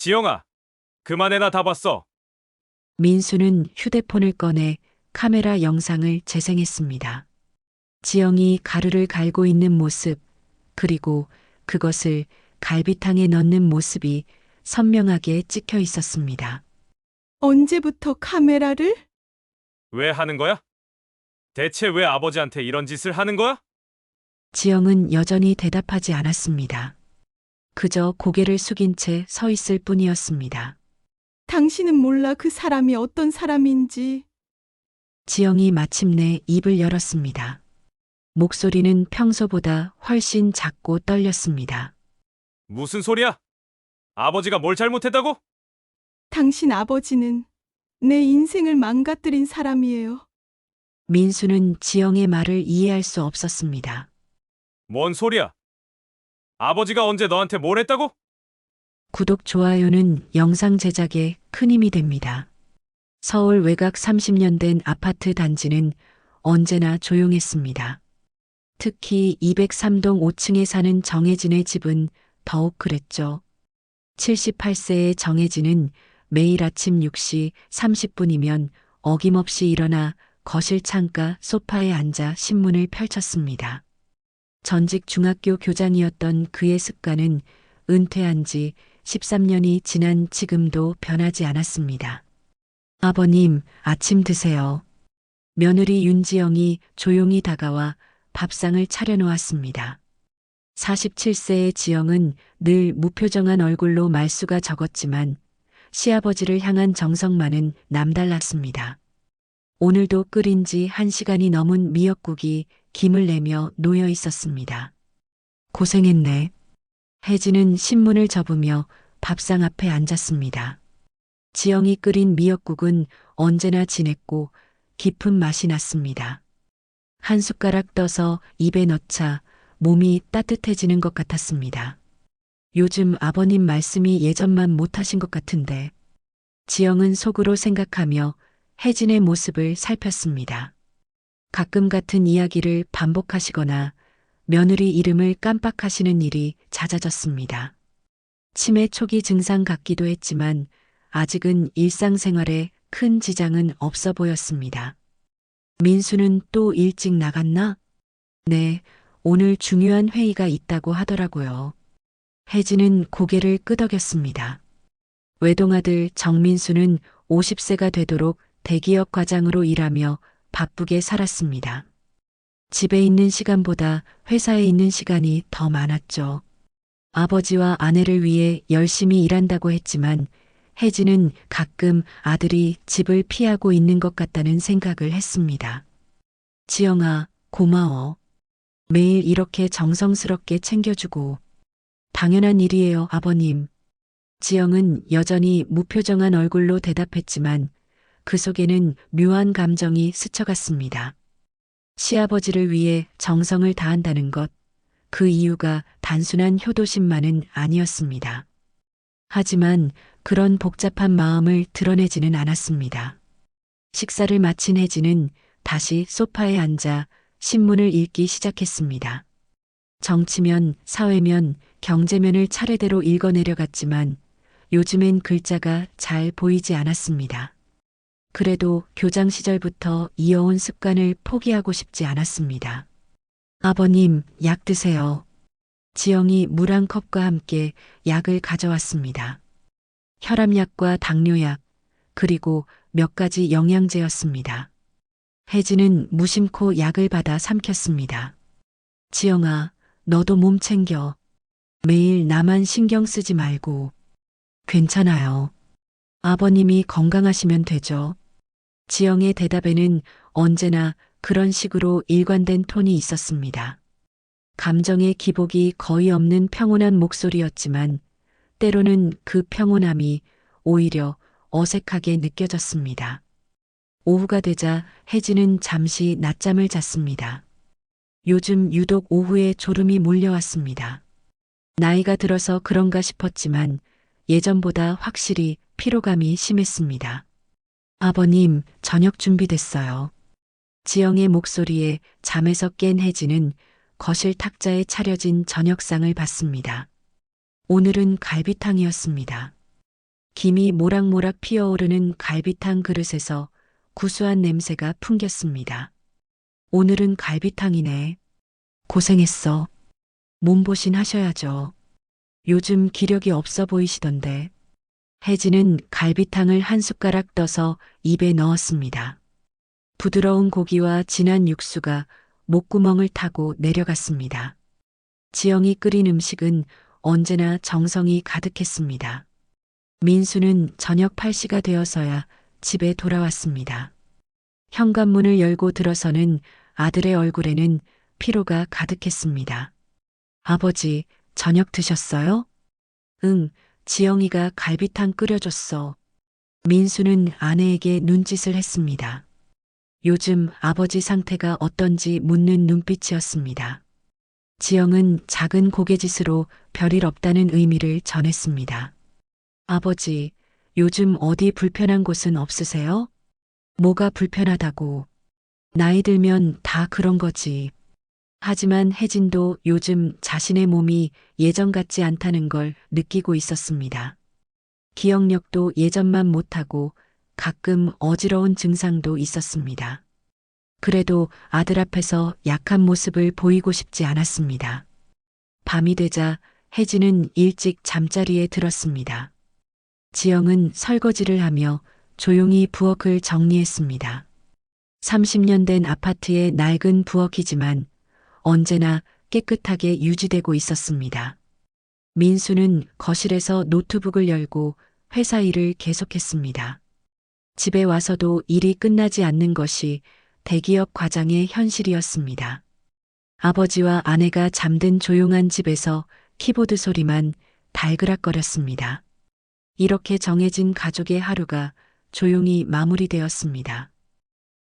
지영아, 그만해나 다 봤어. 민수는 휴대폰을 꺼내 카메라 영상을 재생했습니다. 지영이 가루를 갈고 있는 모습, 그리고 그것을 갈비탕에 넣는 모습이 선명하게 찍혀 있었습니다. 언제부터 카메라를? 왜 하는 거야? 대체 왜 아버지한테 이런 짓을 하는 거야? 지영은 여전히 대답하지 않았습니다. 그저 고개를 숙인 채 서 있을 뿐이었습니다. 당신은 몰라 그 사람이 어떤 사람인지. 지영이 마침내 입을 열었습니다. 목소리는 평소보다 훨씬 작고 떨렸습니다. 무슨 소리야? 아버지가 뭘 잘못했다고? 당신 아버지는 내 인생을 망가뜨린 사람이에요. 민수는 지영의 말을 이해할 수 없었습니다. 뭔 소리야? 아버지가 언제 너한테 뭘 했다고? 구독, 좋아요는 영상 제작에 큰 힘이 됩니다. 서울 외곽 30년 된 아파트 단지는 언제나 조용했습니다. 특히 203동 5층에 사는 정혜진의 집은 더욱 그랬죠. 78세의 정혜진은 매일 아침 6시 30분이면 어김없이 일어나 거실 창가 소파에 앉아 신문을 펼쳤습니다. 전직 중학교 교장이었던 그의 습관은 은퇴한 지 13년이 지난 지금도 변하지 않았습니다. 아버님, 아침 드세요. 며느리 윤지영이 조용히 다가와 밥상을 차려놓았습니다. 47세의 지영은 늘 무표정한 얼굴로 말수가 적었지만 시아버지를 향한 정성만은 남달랐습니다. 오늘도 끓인 지 1시간이 넘은 미역국이 김을 내며 놓여 있었습니다. 고생했네. 혜진은 신문을 접으며 밥상 앞에 앉았습니다. 지영이 끓인 미역국은 언제나 진했고 깊은 맛이 났습니다. 한 숟가락 떠서 입에 넣자 몸이 따뜻해지는 것 같았습니다. 요즘 아버님 말씀이 예전만 못하신 것 같은데. 지영은 속으로 생각하며 혜진의 모습을 살폈습니다. 가끔 같은 이야기를 반복하시거나 며느리 이름을 깜빡하시는 일이 잦아졌습니다. 치매 초기 증상 같기도 했지만 아직은 일상생활에 큰 지장은 없어 보였습니다. 민수는 또 일찍 나갔나? 네, 오늘 중요한 회의가 있다고 하더라고요. 혜진은 고개를 끄덕였습니다. 외동아들 정민수는 50세가 되도록 대기업 과장으로 일하며 바쁘게 살았습니다. 집에 있는 시간보다 회사에 있는 시간이 더 많았죠. 아버지와 아내를 위해 열심히 일한다고 했지만 혜진은 가끔 아들이 집을 피하고 있는 것 같다는 생각을 했습니다. 지영아, 고마워. 매일 이렇게 정성스럽게 챙겨주고. 당연한 일이에요, 아버님. 지영은 여전히 무표정한 얼굴로 대답했지만 그 속에는 묘한 감정이 스쳐갔습니다. 시아버지를 위해 정성을 다한다는 것, 그 이유가 단순한 효도심만은 아니었습니다. 하지만 그런 복잡한 마음을 드러내지는 않았습니다. 식사를 마친 혜진은 다시 소파에 앉아 신문을 읽기 시작했습니다. 정치면, 사회면, 경제면을 차례대로 읽어내려갔지만 요즘엔 글자가 잘 보이지 않았습니다. 그래도 교장 시절부터 이어온 습관을 포기하고 싶지 않았습니다. 아버님, 약 드세요. 지영이 물 한 컵과 함께 약을 가져왔습니다. 혈압약과 당뇨약, 그리고 몇 가지 영양제였습니다. 혜진은 무심코 약을 받아 삼켰습니다. 지영아, 너도 몸 챙겨. 매일 나만 신경 쓰지 말고. 괜찮아요. 아버님이 건강하시면 되죠. 지영의 대답에는 언제나 그런 식으로 일관된 톤이 있었습니다. 감정의 기복이 거의 없는 평온한 목소리였지만 때로는 그 평온함이 오히려 어색하게 느껴졌습니다. 오후가 되자 혜진은 잠시 낮잠을 잤습니다. 요즘 유독 오후에 졸음이 몰려왔습니다. 나이가 들어서 그런가 싶었지만 예전보다 확실히 피로감이 심했습니다. 아버님, 저녁 준비됐어요. 지영의 목소리에 잠에서 깬 혜진은 거실 탁자에 차려진 저녁상을 봤습니다. 오늘은 갈비탕이었습니다. 김이 모락모락 피어오르는 갈비탕 그릇에서 구수한 냄새가 풍겼습니다. 오늘은 갈비탕이네. 고생했어. 몸보신 하셔야죠. 요즘 기력이 없어 보이시던데. 혜진은 갈비탕을 한 숟가락 떠서 입에 넣었습니다. 부드러운 고기와 진한 육수가 목구멍을 타고 내려갔습니다. 지영이 끓인 음식은 언제나 정성이 가득했습니다. 민수는 저녁 8시가 되어서야 집에 돌아왔습니다. 현관문을 열고 들어서는 아들의 얼굴에는 피로가 가득했습니다. 아버지, 저녁 드셨어요? 응, 지영이가 갈비탕 끓여줬어. 민수는 아내에게 눈짓을 했습니다. 요즘 아버지 상태가 어떤지 묻는 눈빛이었습니다. 지영은 작은 고개짓으로 별일 없다는 의미를 전했습니다. 아버지, 요즘 어디 불편한 곳은 없으세요? 뭐가 불편하다고. 나이 들면 다 그런 거지. 하지만 혜진도 요즘 자신의 몸이 예전 같지 않다는 걸 느끼고 있었습니다. 기억력도 예전만 못하고 가끔 어지러운 증상도 있었습니다. 그래도 아들 앞에서 약한 모습을 보이고 싶지 않았습니다. 밤이 되자 혜진은 일찍 잠자리에 들었습니다. 지영은 설거지를 하며 조용히 부엌을 정리했습니다. 30년 된 아파트의 낡은 부엌이지만 언제나 깨끗하게 유지되고 있었습니다. 민수는 거실에서 노트북을 열고 회사 일을 계속했습니다. 집에 와서도 일이 끝나지 않는 것이 대기업 과장의 현실이었습니다. 아버지와 아내가 잠든 조용한 집에서 키보드 소리만 달그락거렸습니다. 이렇게 정해진 가족의 하루가 조용히 마무리되었습니다.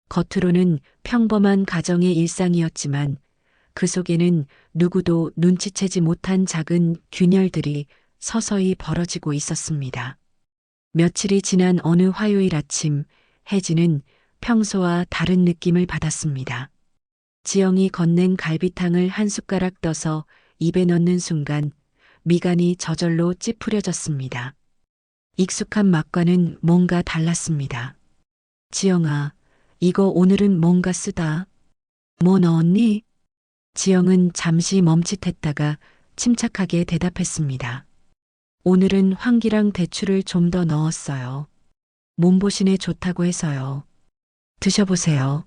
겉으로는 평범한 가정의 일상이었지만 그 속에는 누구도 눈치채지 못한 작은 균열들이 서서히 벌어지고 있었습니다. 며칠이 지난 어느 화요일 아침, 혜진은 평소와 다른 느낌을 받았습니다. 지영이 건넨 갈비탕을 한 숟가락 떠서 입에 넣는 순간 미간이 저절로 찌푸려졌습니다. 익숙한 맛과는 뭔가 달랐습니다. 지영아, 이거 오늘은 뭔가 쓰다. 뭐 넣었니? 지영은 잠시 멈칫했다가 침착하게 대답했습니다. 오늘은 황기랑 대추를 좀 더 넣었어요. 몸보신에 좋다고 해서요. 드셔보세요.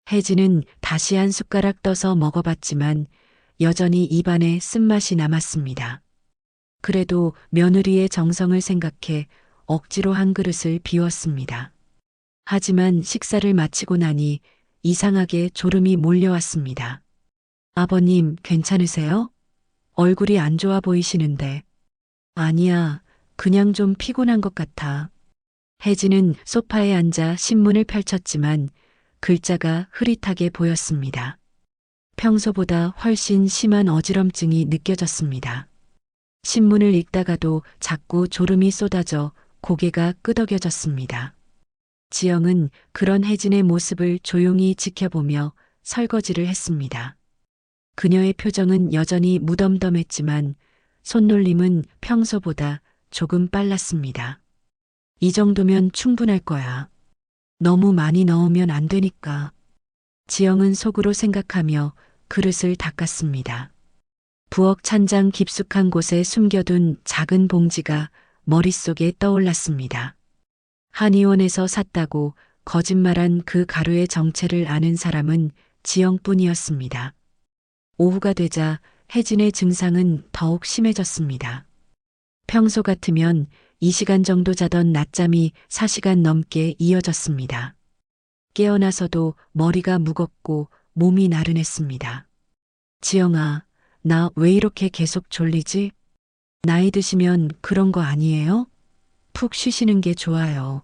혜진은 다시 한 숟가락 떠서 먹어봤지만 여전히 입안에 쓴맛이 남았습니다. 그래도 며느리의 정성을 생각해 억지로 한 그릇을 비웠습니다. 하지만 식사를 마치고 나니 이상하게 졸음이 몰려왔습니다. 아버님, 괜찮으세요? 얼굴이 안 좋아 보이시는데. 아니야, 그냥 좀 피곤한 것 같아. 혜진은 소파에 앉아 신문을 펼쳤지만 글자가 흐릿하게 보였습니다. 평소보다 훨씬 심한 어지럼증이 느껴졌습니다. 신문을 읽다가도 자꾸 졸음이 쏟아져 고개가 끄덕여졌습니다. 지영은 그런 혜진의 모습을 조용히 지켜보며 설거지를 했습니다. 그녀의 표정은 여전히 무덤덤했지만 손놀림은 평소보다 조금 빨랐습니다. 이 정도면 충분할 거야. 너무 많이 넣으면 안 되니까. 지영은 속으로 생각하며 그릇을 닦았습니다. 부엌 찬장 깊숙한 곳에 숨겨둔 작은 봉지가 머릿속에 떠올랐습니다. 한의원에서 샀다고 거짓말한 그 가루의 정체를 아는 사람은 지영뿐이었습니다. 오후가 되자 혜진의 증상은 더욱 심해졌습니다. 평소 같으면 이 시간 정도 자던 낮잠이 4시간 넘게 이어졌습니다. 깨어나서도 머리가 무겁고 몸이 나른했습니다. 지영아, 나 왜 이렇게 계속 졸리지? 나이 드시면 그런 거 아니에요? 푹 쉬시는 게 좋아요.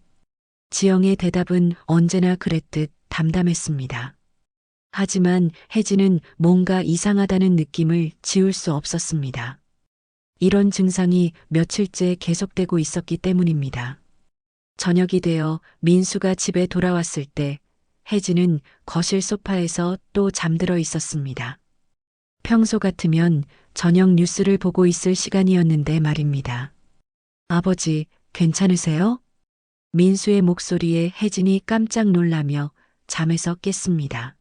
지영의 대답은 언제나 그랬듯 담담했습니다. 하지만 혜진은 뭔가 이상하다는 느낌을 지울 수 없었습니다. 이런 증상이 며칠째 계속되고 있었기 때문입니다. 저녁이 되어 민수가 집에 돌아왔을 때 혜진은 거실 소파에서 또 잠들어 있었습니다. 평소 같으면 저녁 뉴스를 보고 있을 시간이었는데 말입니다. 아버지, 괜찮으세요? 민수의 목소리에 혜진이 깜짝 놀라며 잠에서 깼습니다.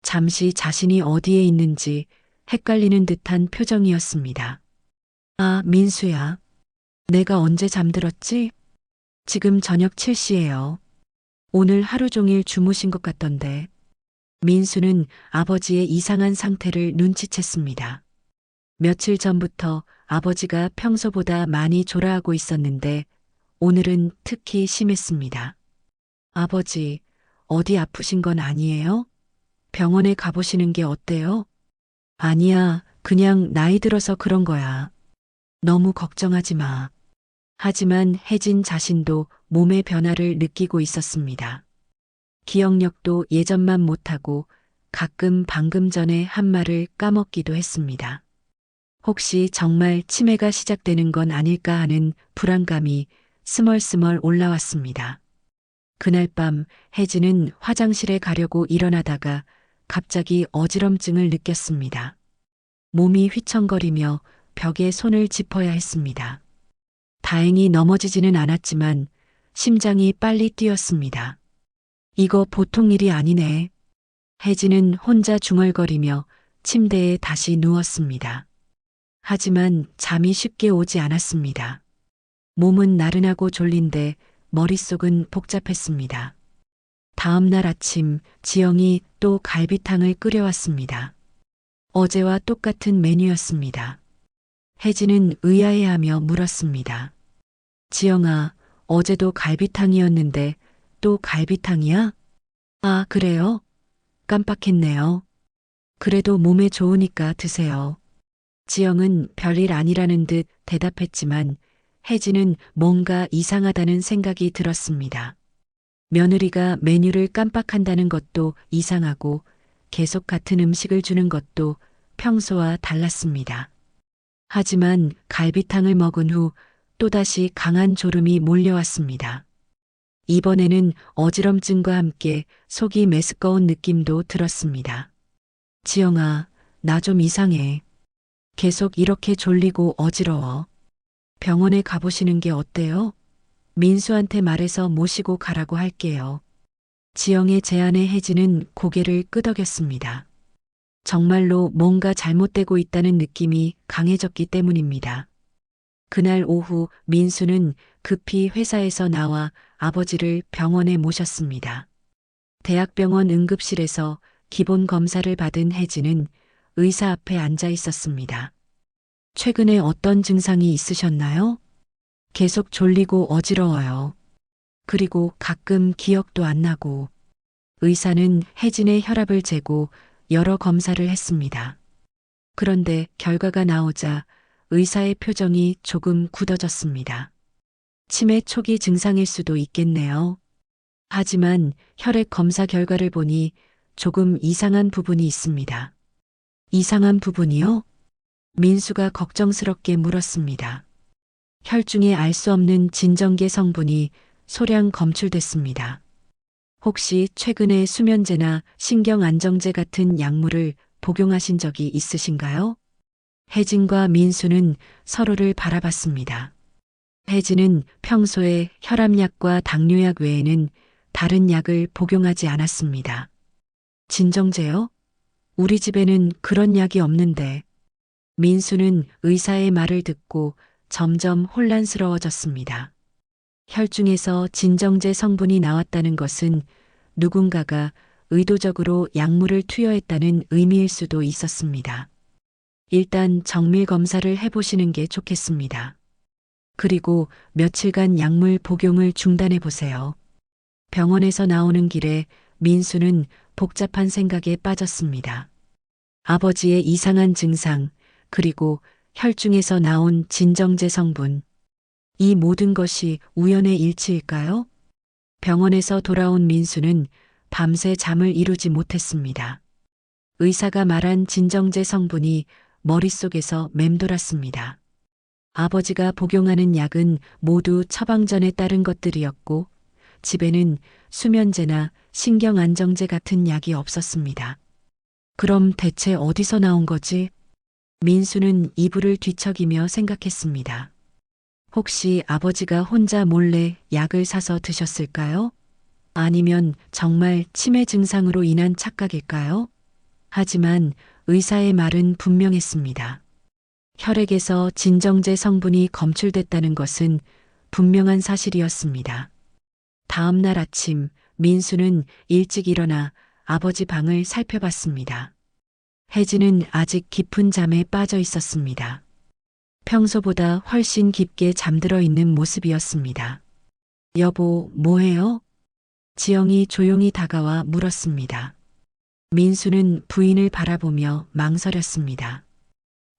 잠시 자신이 어디에 있는지 헷갈리는 듯한 표정이었습니다. 아, 민수야. 내가 언제 잠들었지? 지금 저녁 7시예요. 오늘 하루 종일 주무신 것 같던데. 민수는 아버지의 이상한 상태를 눈치챘습니다. 며칠 전부터 아버지가 평소보다 많이 졸아하고 있었는데 오늘은 특히 심했습니다. 아버지, 어디 아프신 건 아니에요? 병원에 가보시는 게 어때요? 아니야, 그냥 나이 들어서 그런 거야. 너무 걱정하지 마. 하지만 혜진 자신도 몸의 변화를 느끼고 있었습니다. 기억력도 예전만 못하고 가끔 방금 전에 한 말을 까먹기도 했습니다. 혹시 정말 치매가 시작되는 건 아닐까 하는 불안감이 스멀스멀 올라왔습니다. 그날 밤 혜진은 화장실에 가려고 일어나다가 갑자기 어지럼증을 느꼈습니다. 몸이 휘청거리며 벽에 손을 짚어야 했습니다. 다행히 넘어지지는 않았지만 심장이 빨리 뛰었습니다. 이거 보통 일이 아니네. 혜진은 혼자 중얼거리며 침대에 다시 누웠습니다. 하지만 잠이 쉽게 오지 않았습니다. 몸은 나른하고 졸린데 머릿속은 복잡했습니다. 다음 날 아침 지영이 또 갈비탕을 끓여왔습니다. 어제와 똑같은 메뉴였습니다. 혜진은 의아해하며 물었습니다. 지영아, 어제도 갈비탕이었는데 또 갈비탕이야? 아, 그래요? 깜빡했네요. 그래도 몸에 좋으니까 드세요. 지영은 별일 아니라는 듯 대답했지만 혜진은 뭔가 이상하다는 생각이 들었습니다. 며느리가 메뉴를 깜빡한다는 것도 이상하고 계속 같은 음식을 주는 것도 평소와 달랐습니다. 하지만 갈비탕을 먹은 후 또다시 강한 졸음이 몰려왔습니다. 이번에는 어지럼증과 함께 속이 메스꺼운 느낌도 들었습니다. 지영아, 나 좀 이상해. 계속 이렇게 졸리고 어지러워. 병원에 가보시는 게 어때요? 민수한테 말해서 모시고 가라고 할게요. 지영의 제안에 혜진은 고개를 끄덕였습니다. 정말로 뭔가 잘못되고 있다는 느낌이 강해졌기 때문입니다. 그날 오후 민수는 급히 회사에서 나와 아버지를 병원에 모셨습니다. 대학병원 응급실에서 기본 검사를 받은 혜진은 의사 앞에 앉아 있었습니다. 최근에 어떤 증상이 있으셨나요? 계속 졸리고 어지러워요. 그리고 가끔 기억도 안 나고. 의사는 혜진의 혈압을 재고 여러 검사를 했습니다. 그런데 결과가 나오자 의사의 표정이 조금 굳어졌습니다. 치매 초기 증상일 수도 있겠네요. 하지만 혈액 검사 결과를 보니 조금 이상한 부분이 있습니다. 이상한 부분이요? 민수가 걱정스럽게 물었습니다. 혈중에 알 수 없는 진정계 성분이 소량 검출됐습니다. 혹시 최근에 수면제나 신경안정제 같은 약물을 복용하신 적이 있으신가요? 혜진과 민수는 서로를 바라봤습니다. 혜진은 평소에 혈압약과 당뇨약 외에는 다른 약을 복용하지 않았습니다. 진정제요? 우리 집에는 그런 약이 없는데. 민수는 의사의 말을 듣고 점점 혼란스러워졌습니다. 혈중에서 진정제 성분이 나왔다는 것은 누군가가 의도적으로 약물을 투여했다는 의미일 수도 있었습니다. 일단 정밀 검사를 해보시는 게 좋겠습니다. 그리고 며칠간 약물 복용을 중단해 보세요. 병원에서 나오는 길에 민수는 복잡한 생각에 빠졌습니다. 아버지의 이상한 증상, 그리고 혈중에서 나온 진정제 성분. 이 모든 것이 우연의 일치일까요? 병원에서 돌아온 민수는 밤새 잠을 이루지 못했습니다. 의사가 말한 진정제 성분이 머릿속에서 맴돌았습니다. 아버지가 복용하는 약은 모두 처방전에 따른 것들이었고 집에는 수면제나 신경안정제 같은 약이 없었습니다. 그럼 대체 어디서 나온 거지? 민수는 이불을 뒤척이며 생각했습니다. 혹시 아버지가 혼자 몰래 약을 사서 드셨을까요? 아니면 정말 치매 증상으로 인한 착각일까요? 하지만 의사의 말은 분명했습니다. 혈액에서 진정제 성분이 검출됐다는 것은 분명한 사실이었습니다. 다음 날 아침, 민수는 일찍 일어나 아버지 방을 살펴봤습니다. 혜진은 아직 깊은 잠에 빠져 있었습니다. 평소보다 훨씬 깊게 잠들어 있는 모습이었습니다. 여보, 뭐해요? 지영이 조용히 다가와 물었습니다. 민수는 부인을 바라보며 망설였습니다.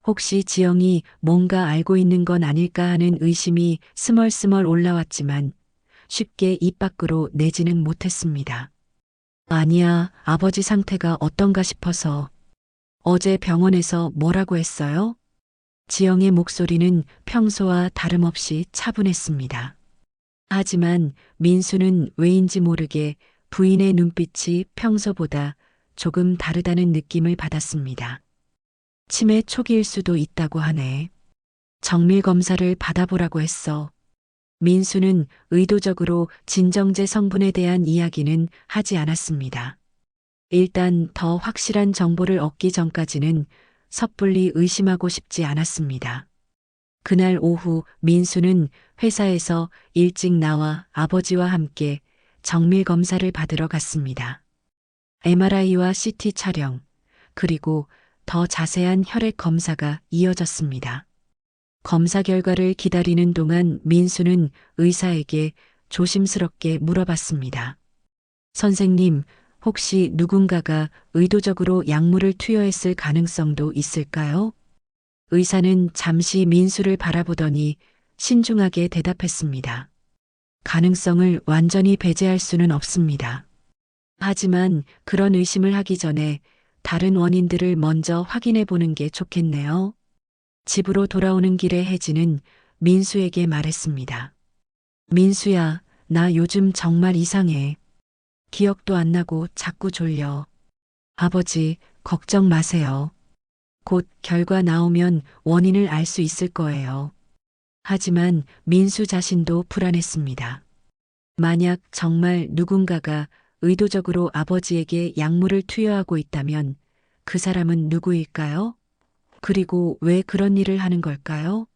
혹시 지영이 뭔가 알고 있는 건 아닐까 하는 의심이 스멀스멀 올라왔지만 쉽게 입 밖으로 내지는 못했습니다. 아니야, 아버지 상태가 어떤가 싶어서. 어제 병원에서 뭐라고 했어요? 지영의 목소리는 평소와 다름없이 차분했습니다. 하지만 민수는 왜인지 모르게 부인의 눈빛이 평소보다 조금 다르다는 느낌을 받았습니다. 치매 초기일 수도 있다고 하네. 정밀 검사를 받아보라고 했어. 민수는 의도적으로 진정제 성분에 대한 이야기는 하지 않았습니다. 일단 더 확실한 정보를 얻기 전까지는 섣불리 의심하고 싶지 않았습니다. 그날 오후 민수는 회사에서 일찍 나와 아버지와 함께 정밀 검사를 받으러 갔습니다. MRI와 CT 촬영, 그리고 더 자세한 혈액 검사가 이어졌습니다. 검사 결과를 기다리는 동안 민수는 의사에게 조심스럽게 물어봤습니다. 선생님, 혹시 누군가가 의도적으로 약물을 투여했을 가능성도 있을까요? 의사는 잠시 민수를 바라보더니 신중하게 대답했습니다. 가능성을 완전히 배제할 수는 없습니다. 하지만 그런 의심을 하기 전에 다른 원인들을 먼저 확인해 보는 게 좋겠네요. 집으로 돌아오는 길에 혜진은 민수에게 말했습니다. 민수야, 나 요즘 정말 이상해. 기억도 안 나고 자꾸 졸려. 아버지, 걱정 마세요. 곧 결과 나오면 원인을 알 수 있을 거예요. 하지만 민수 자신도 불안했습니다. 만약 정말 누군가가 의도적으로 아버지에게 약물을 투여하고 있다면 그 사람은 누구일까요? 그리고 왜 그런 일을 하는 걸까요?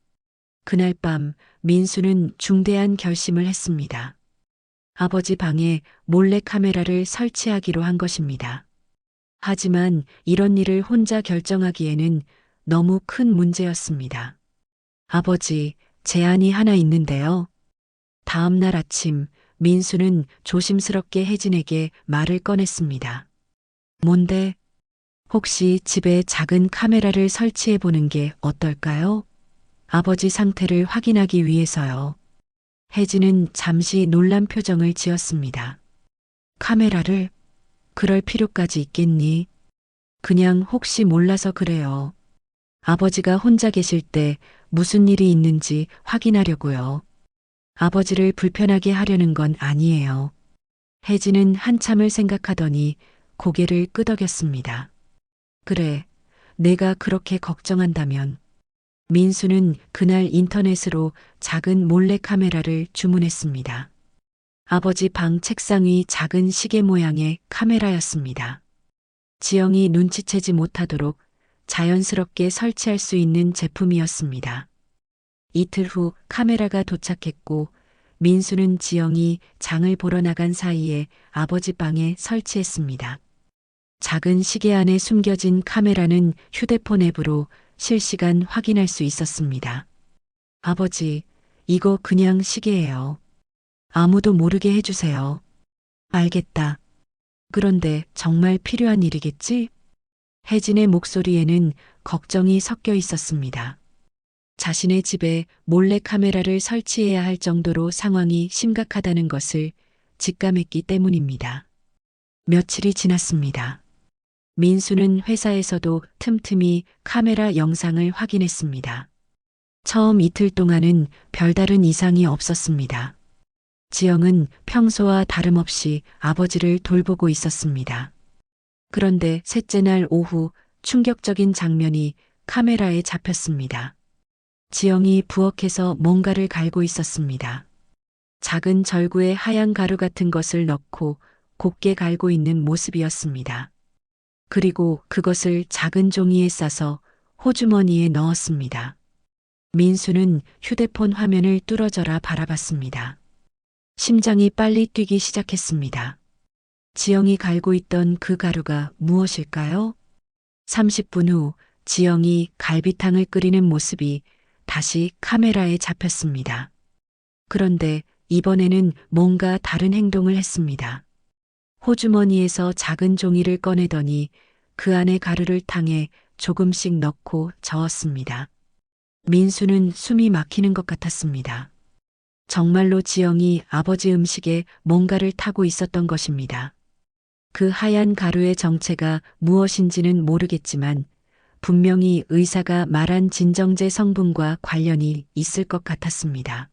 그날 밤 민수는 중대한 결심을 했습니다. 아버지 방에 몰래 카메라를 설치하기로 한 것입니다. 하지만 이런 일을 혼자 결정하기에는 너무 큰 문제였습니다. 아버지, 제안이 하나 있는데요. 다음 날 아침 민수는 조심스럽게 혜진에게 말을 꺼냈습니다. 뭔데? 혹시 집에 작은 카메라를 설치해 보는 게 어떨까요? 아버지 상태를 확인하기 위해서요. 혜진은 잠시 놀란 표정을 지었습니다. 카메라를? 그럴 필요까지 있겠니? 그냥 혹시 몰라서 그래요. 아버지가 혼자 계실 때 무슨 일이 있는지 확인하려고요. 아버지를 불편하게 하려는 건 아니에요. 혜진은 한참을 생각하더니 고개를 끄덕였습니다. 그래, 내가 그렇게 걱정한다면. 민수는 그날 인터넷으로 작은 몰래카메라를 주문했습니다. 아버지 방 책상 위 작은 시계 모양의 카메라였습니다. 지영이 눈치채지 못하도록 자연스럽게 설치할 수 있는 제품이었습니다. 이틀 후 카메라가 도착했고 민수는 지영이 장을 보러 나간 사이에 아버지 방에 설치했습니다. 작은 시계 안에 숨겨진 카메라는 휴대폰 앱으로 실시간 확인할 수 있었습니다. 아버지, 이거 그냥 시계예요. 아무도 모르게 해주세요. 알겠다. 그런데 정말 필요한 일이겠지? 혜진의 목소리에는 걱정이 섞여 있었습니다. 자신의 집에 몰래 카메라를 설치해야 할 정도로 상황이 심각하다는 것을 직감했기 때문입니다. 며칠이 지났습니다. 민수는 회사에서도 틈틈이 카메라 영상을 확인했습니다. 처음 이틀 동안은 별다른 이상이 없었습니다. 지영은 평소와 다름없이 아버지를 돌보고 있었습니다. 그런데 셋째 날 오후 충격적인 장면이 카메라에 잡혔습니다. 지영이 부엌에서 뭔가를 갈고 있었습니다. 작은 절구에 하얀 가루 같은 것을 넣고 곱게 갈고 있는 모습이었습니다. 그리고 그것을 작은 종이에 싸서 호주머니에 넣었습니다. 민수는 휴대폰 화면을 뚫어져라 바라봤습니다. 심장이 빨리 뛰기 시작했습니다. 지영이 갈고 있던 그 가루가 무엇일까요? 30분 후 지영이 갈비탕을 끓이는 모습이 다시 카메라에 잡혔습니다. 그런데 이번에는 뭔가 다른 행동을 했습니다. 호주머니에서 작은 종이를 꺼내더니 그 안에 가루를 탕에 조금씩 넣고 저었습니다. 민수는 숨이 막히는 것 같았습니다. 정말로 지영이 아버지 음식에 뭔가를 타고 있었던 것입니다. 그 하얀 가루의 정체가 무엇인지는 모르겠지만 분명히 의사가 말한 진정제 성분과 관련이 있을 것 같았습니다.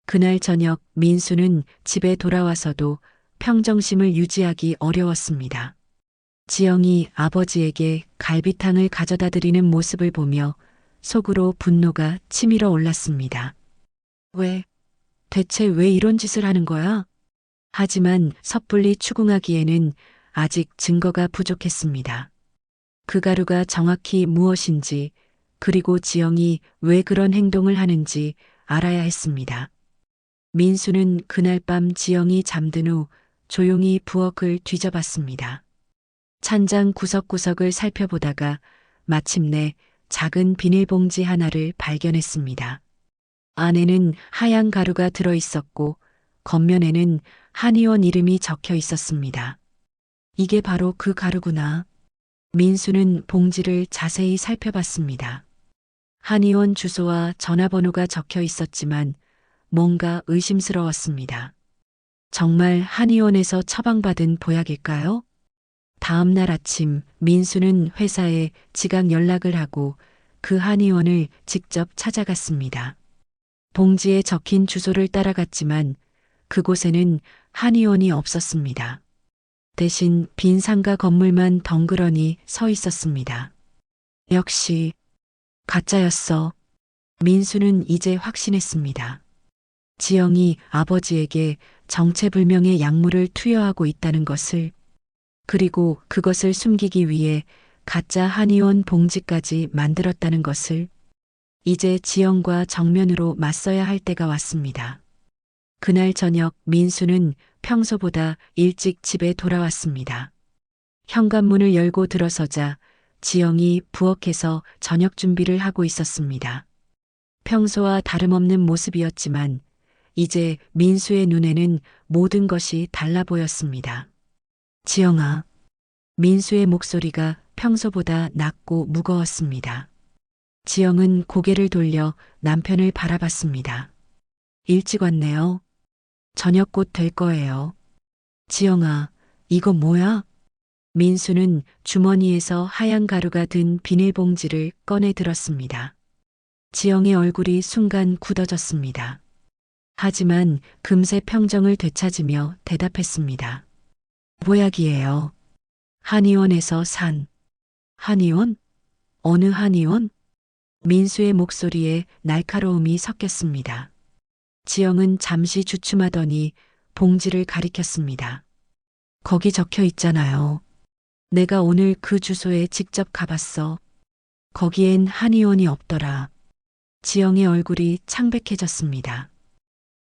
그날 저녁 민수는 집에 돌아와서도 평정심을 유지하기 어려웠습니다. 지영이 아버지에게 갈비탕을 가져다 드리는 모습을 보며 속으로 분노가 치밀어 올랐습니다. 대체 왜 이런 짓을 하는 거야? 하지만 섣불리 추궁하기에는 아직 증거가 부족했습니다. 그 가루가 정확히 무엇인지, 그리고 지영이 왜 그런 행동을 하는지 알아야 했습니다. 민수는 그날 밤 지영이 잠든 후 조용히 부엌을 뒤져봤습니다. 찬장 구석구석을 살펴보다가 마침내 작은 비닐봉지 하나를 발견했습니다. 안에는 하얀 가루가 들어 있었고 겉면에는 한의원 이름이 적혀 있었습니다. 이게 바로 그 가루구나. 민수는 봉지를 자세히 살펴봤습니다. 한의원 주소와 전화번호가 적혀 있었지만 뭔가 의심스러웠습니다. 정말 한의원에서 처방받은 보약일까요? 다음 날 아침 민수는 회사에 지각 연락을 하고 그 한의원을 직접 찾아갔습니다. 봉지에 적힌 주소를 따라갔지만 그곳에는 한의원이 없었습니다. 대신 빈 상가 건물만 덩그러니 서 있었습니다. 역시 가짜였어. 민수는 이제 확신했습니다. 지영이 아버지에게 정체불명의 약물을 투여하고 있다는 것을, 그리고 그것을 숨기기 위해 가짜 한의원 봉지까지 만들었다는 것을, 이제 지영과 정면으로 맞서야 할 때가 왔습니다. 그날 저녁 민수는 평소보다 일찍 집에 돌아왔습니다. 현관문을 열고 들어서자 지영이 부엌에서 저녁 준비를 하고 있었습니다. 평소와 다름없는 모습이었지만 이제 민수의 눈에는 모든 것이 달라 보였습니다. 지영아. 민수의 목소리가 평소보다 낮고 무거웠습니다. 지영은 고개를 돌려 남편을 바라봤습니다. 일찍 왔네요. 저녁 곧 될 거예요. 지영아, 이거 뭐야? 민수는 주머니에서 하얀 가루가 든 비닐봉지를 꺼내 들었습니다. 지영의 얼굴이 순간 굳어졌습니다. 하지만 금세 평정을 되찾으며 대답했습니다. 보약이에요. 한의원에서 산. 한의원? 어느 한의원? 민수의 목소리에 날카로움이 섞였습니다. 지영은 잠시 주춤하더니 봉지를 가리켰습니다. 거기 적혀 있잖아요. 내가 오늘 그 주소에 직접 가봤어. 거기엔 한의원이 없더라. 지영의 얼굴이 창백해졌습니다.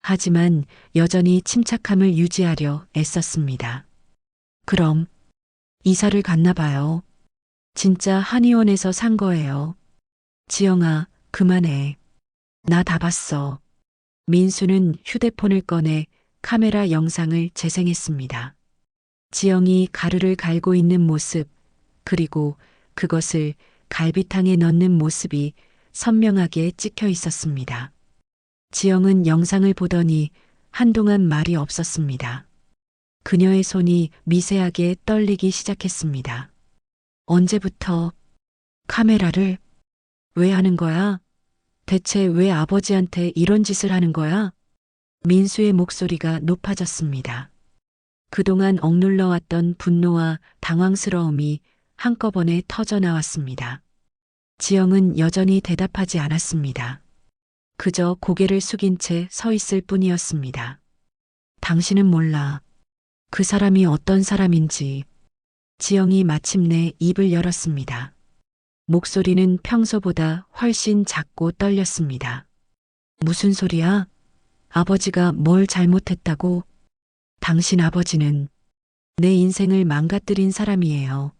하지만 여전히 침착함을 유지하려 애썼습니다. 그럼 이사를 갔나 봐요. 진짜 한의원에서 산 거예요. 지영아, 그만해. 나 다 봤어. 민수는 휴대폰을 꺼내 카메라 영상을 재생했습니다. 지영이 가루를 갈고 있는 모습, 그리고 그것을 갈비탕에 넣는 모습이 선명하게 찍혀 있었습니다. 지영은 영상을 보더니 한동안 말이 없었습니다. 그녀의 손이 미세하게 떨리기 시작했습니다. 언제부터 카메라를 왜 하는 거야? 대체 왜 아버지한테 이런 짓을 하는 거야? 민수의 목소리가 높아졌습니다. 그동안 억눌러 왔던 분노와 당황스러움이 한꺼번에 터져 나왔습니다. 지영은 여전히 대답하지 않았습니다. 그저 고개를 숙인 채 서 있을 뿐이었습니다. 당신은 몰라. 그 사람이 어떤 사람인지. 지영이 마침내 입을 열었습니다. 목소리는 평소보다 훨씬 작고 떨렸습니다. 무슨 소리야? 아버지가 뭘 잘못했다고? 당신 아버지는 내 인생을 망가뜨린 사람이에요.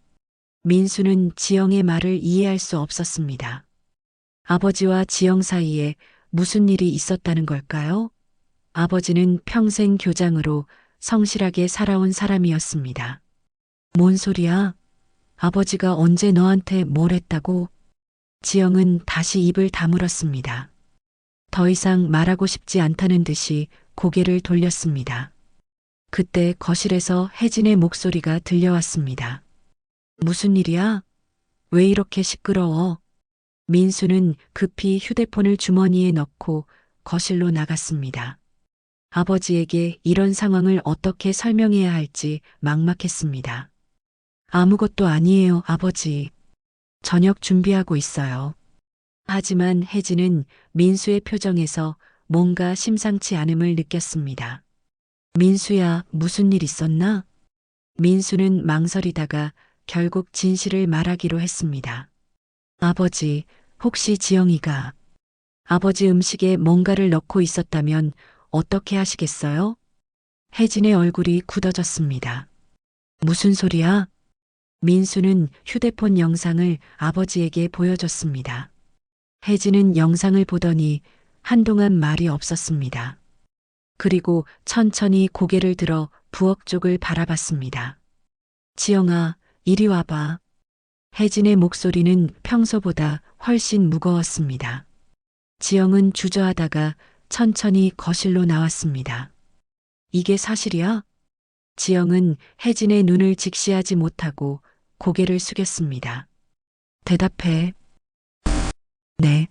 민수는 지영의 말을 이해할 수 없었습니다. 아버지와 지영 사이에 무슨 일이 있었다는 걸까요? 아버지는 평생 교장으로 성실하게 살아온 사람이었습니다. 뭔 소리야? 아버지가 언제 너한테 뭘 했다고? 지영은 다시 입을 다물었습니다. 더 이상 말하고 싶지 않다는 듯이 고개를 돌렸습니다. 그때 거실에서 혜진의 목소리가 들려왔습니다. 무슨 일이야? 왜 이렇게 시끄러워? 민수는 급히 휴대폰을 주머니에 넣고 거실로 나갔습니다. 아버지에게 이런 상황을 어떻게 설명해야 할지 막막했습니다. 아무것도 아니에요, 아버지. 저녁 준비하고 있어요. 하지만 혜진은 민수의 표정에서 뭔가 심상치 않음을 느꼈습니다. 민수야, 무슨 일 있었나? 민수는 망설이다가 결국 진실을 말하기로 했습니다. 아버지, 혹시 지영이가 아버지 음식에 뭔가를 넣고 있었다면 어떻게 하시겠어요? 혜진의 얼굴이 굳어졌습니다. 무슨 소리야? 민수는 휴대폰 영상을 아버지에게 보여줬습니다. 혜진은 영상을 보더니 한동안 말이 없었습니다. 그리고 천천히 고개를 들어 부엌 쪽을 바라봤습니다. 지영아, 이리 와봐. 혜진의 목소리는 평소보다 훨씬 무거웠습니다. 지영은 주저하다가 천천히 거실로 나왔습니다. 이게 사실이야? 지영은 혜진의 눈을 직시하지 못하고 고개를 숙였습니다. 대답해. 네.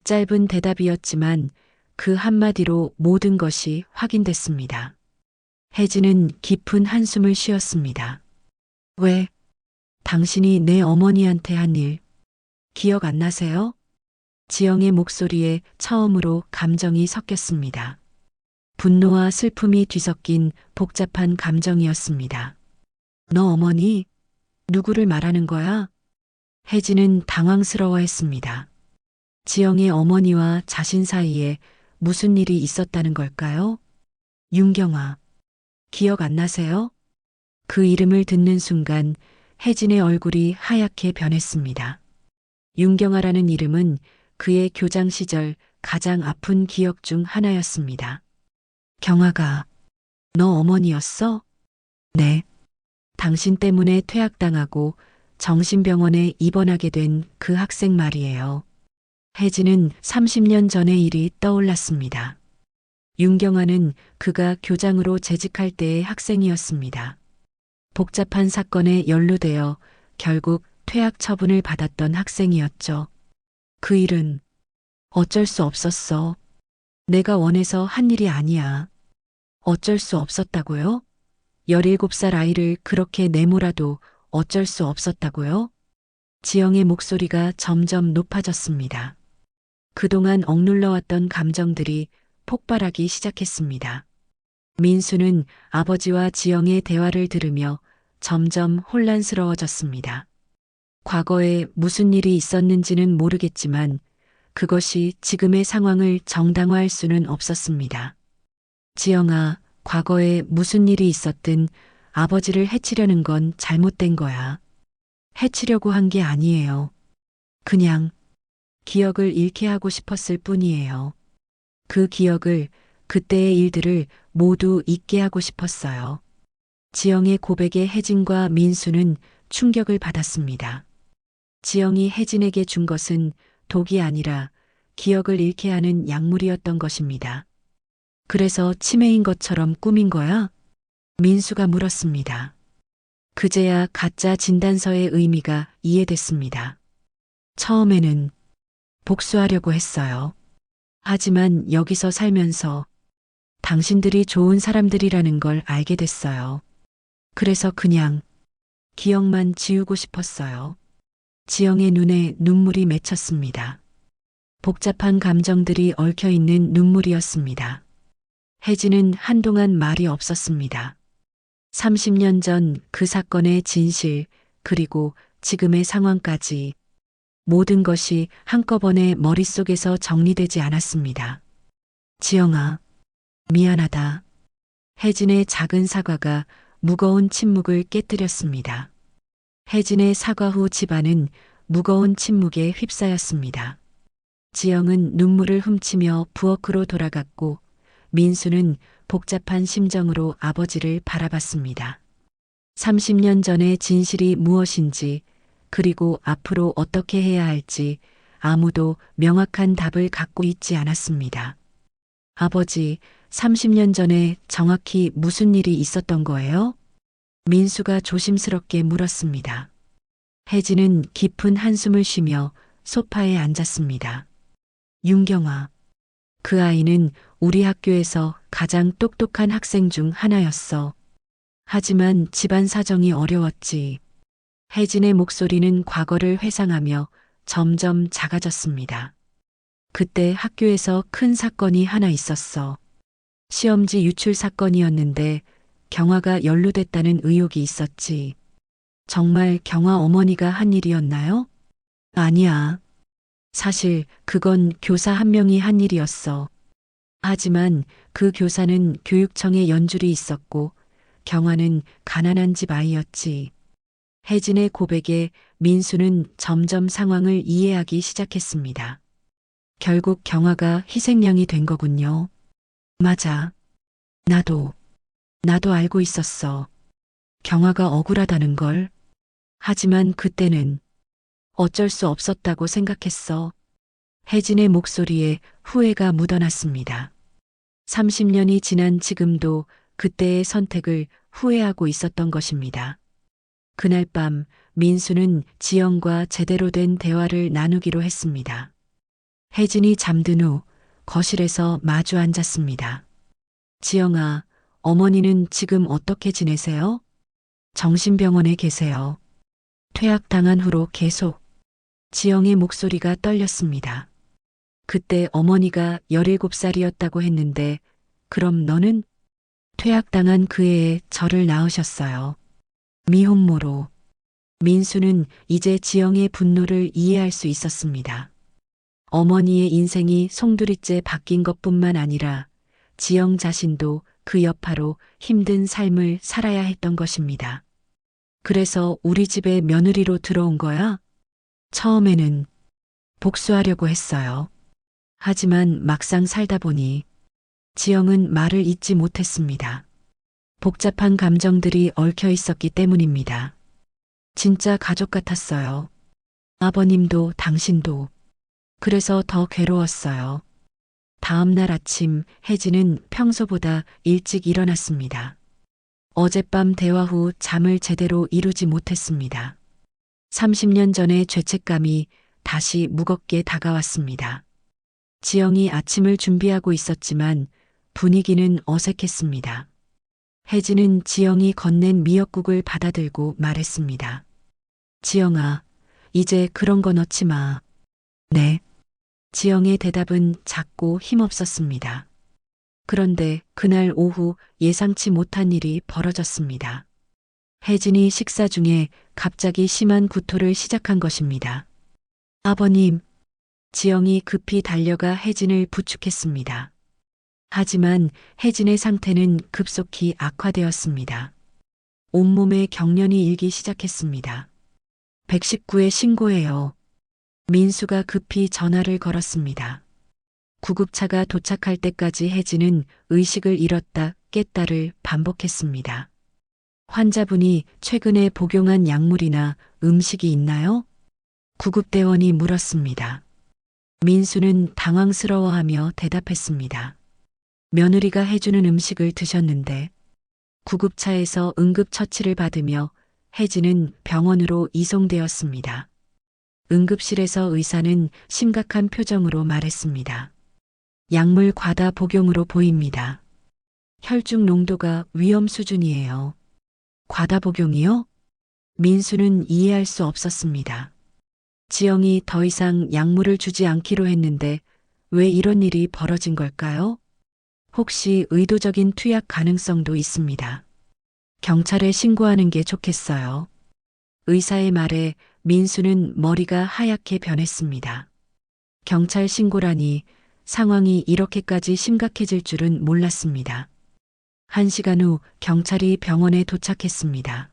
짧은 대답이었지만 그 한마디로 모든 것이 확인됐습니다. 혜진은 깊은 한숨을 쉬었습니다. 왜? 당신이 내 어머니한테 한 일 기억 안 나세요? 지영의 목소리에 처음으로 감정이 섞였습니다. 분노와 슬픔이 뒤섞인 복잡한 감정이었습니다. 너 어머니? 누구를 말하는 거야? 혜진은 당황스러워했습니다. 지영의 어머니와 자신 사이에 무슨 일이 있었다는 걸까요? 윤경아. 기억 안 나세요? 그 이름을 듣는 순간 혜진의 얼굴이 하얗게 변했습니다. 윤경아라는 이름은 그의 교장 시절 가장 아픈 기억 중 하나였습니다. 경아가 너 어머니였어? 네. 당신 때문에 퇴학당하고 정신병원에 입원하게 된 그 학생 말이에요. 혜진은 30년 전의 일이 떠올랐습니다. 윤경아는 그가 교장으로 재직할 때의 학생이었습니다. 복잡한 사건에 연루되어 결국 퇴학 처분을 받았던 학생이었죠. 그 일은 어쩔 수 없었어. 내가 원해서 한 일이 아니야. 어쩔 수 없었다고요? 17살 아이를 그렇게 내몰아도 어쩔 수 없었다고요? 지영의 목소리가 점점 높아졌습니다. 그동안 억눌러왔던 감정들이 폭발하기 시작했습니다. 민수는 아버지와 지영의 대화를 들으며 점점 혼란스러워졌습니다. 과거에 무슨 일이 있었는지는 모르겠지만 그것이 지금의 상황을 정당화할 수는 없었습니다. 지영아, 과거에 무슨 일이 있었든 아버지를 해치려는 건 잘못된 거야. 해치려고 한 게 아니에요. 그냥 기억을 잃게 하고 싶었을 뿐이에요. 그 기억을, 그때의 일들을 모두 잊게 하고 싶었어요. 지영의 고백에 혜진과 민수는 충격을 받았습니다. 지영이 혜진에게 준 것은 독이 아니라 기억을 잃게 하는 약물이었던 것입니다. 그래서 치매인 것처럼 꾸민 거야? 민수가 물었습니다. 그제야 가짜 진단서의 의미가 이해됐습니다. 처음에는 복수하려고 했어요. 하지만 여기서 살면서 당신들이 좋은 사람들이라는 걸 알게 됐어요. 그래서 그냥 기억만 지우고 싶었어요. 지영의 눈에 눈물이 맺혔습니다. 복잡한 감정들이 얽혀 있는 눈물이었습니다. 혜진은 한동안 말이 없었습니다. 30년 전 그 사건의 진실, 그리고 지금의 상황까지 모든 것이 한꺼번에 머릿속에서 정리되지 않았습니다. 지영아, 미안하다. 혜진의 작은 사과가 무거운 침묵을 깨뜨렸습니다. 혜진의 사과 후 집안은 무거운 침묵에 휩싸였습니다. 지영은 눈물을 훔치며 부엌으로 돌아갔고 민수는 복잡한 심정으로 아버지를 바라봤습니다. 30년 전의 진실이 무엇인지, 그리고 앞으로 어떻게 해야 할지 아무도 명확한 답을 갖고 있지 않았습니다. 아버지, 30년 전에 정확히 무슨 일이 있었던 거예요? 민수가 조심스럽게 물었습니다. 혜진은 깊은 한숨을 쉬며 소파에 앉았습니다. 윤경아, 그 아이는 우리 학교에서 가장 똑똑한 학생 중 하나였어. 하지만 집안 사정이 어려웠지. 혜진의 목소리는 과거를 회상하며 점점 작아졌습니다. 그때 학교에서 큰 사건이 하나 있었어. 시험지 유출 사건이었는데 경아가 연루됐다는 의혹이 있었지. 정말 경아 어머니가 한 일이었나요? 아니야. 사실 그건 교사 한 명이 한 일이었어. 하지만 그 교사는 교육청에 연줄이 있었고 경아는 가난한 집 아이였지. 혜진의 고백에 민수는 점점 상황을 이해하기 시작했습니다. 결국 경아가 희생양이 된 거군요. 맞아. 나도 알고 있었어. 경아가 억울하다는 걸. 하지만 그때는 어쩔 수 없었다고 생각했어. 혜진의 목소리에 후회가 묻어났습니다. 30년이 지난 지금도 그때의 선택을 후회하고 있었던 것입니다. 그날 밤 민수는 지영과 제대로 된 대화를 나누기로 했습니다. 혜진이 잠든 후 거실에서 마주 앉았습니다. 지영아, 어머니는 지금 어떻게 지내세요? 정신병원에 계세요. 퇴학당한 후로 계속. 지영의 목소리가 떨렸습니다. 그때 어머니가 17살이었다고 했는데 그럼 너는? 퇴학당한 그 해에 저를 낳으셨어요. 미혼모로. 민수는 이제 지영의 분노를 이해할 수 있었습니다. 어머니의 인생이 송두리째 바뀐 것뿐만 아니라 지영 자신도 그 여파로 힘든 삶을 살아야 했던 것입니다. 그래서 우리 집에 며느리로 들어온 거야? 처음에는 복수하려고 했어요. 하지만 막상 살다 보니 지영은 말을 잇지 못했습니다. 복잡한 감정들이 얽혀 있었기 때문입니다. 진짜 가족 같았어요. 아버님도 당신도. 그래서 더 괴로웠어요. 다음 날 아침 혜진은 평소보다 일찍 일어났습니다. 어젯밤 대화 후 잠을 제대로 이루지 못했습니다. 30년 전의 죄책감이 다시 무겁게 다가왔습니다. 지영이 아침을 준비하고 있었지만 분위기는 어색했습니다. 혜진은 지영이 건넨 미역국을 받아들고 말했습니다. 지영아, 이제 그런 거 넣지 마. 네. 지영의 대답은 작고 힘없었습니다. 그런데 그날 오후 예상치 못한 일이 벌어졌습니다. 혜진이 식사 중에 갑자기 심한 구토를 시작한 것입니다. 아버님, 지영이 급히 달려가 혜진을 부축했습니다. 하지만 혜진의 상태는 급속히 악화되었습니다. 온몸에 경련이 일기 시작했습니다. 119에 신고해요. 민수가 급히 전화를 걸었습니다. 구급차가 도착할 때까지 혜진은 의식을 잃었다 깼다를 반복했습니다. 환자분이 최근에 복용한 약물이나 음식이 있나요? 구급대원이 물었습니다. 민수는 당황스러워하며 대답했습니다. 며느리가 해주는 음식을 드셨는데 구급차에서 응급처치를 받으며 혜진은 병원으로 이송되었습니다. 응급실에서 의사는 심각한 표정으로 말했습니다. 약물 과다 복용으로 보입니다. 혈중 농도가 위험 수준이에요. 과다 복용이요? 민수는 이해할 수 없었습니다. 지영이 더 이상 약물을 주지 않기로 했는데 왜 이런 일이 벌어진 걸까요? 혹시 의도적인 투약 가능성도 있습니다. 경찰에 신고하는 게 좋겠어요. 의사의 말에 민수는 머리가 하얗게 변했습니다. 경찰 신고라니 상황이 이렇게까지 심각해질 줄은 몰랐습니다. 1시간 후 경찰이 병원에 도착했습니다.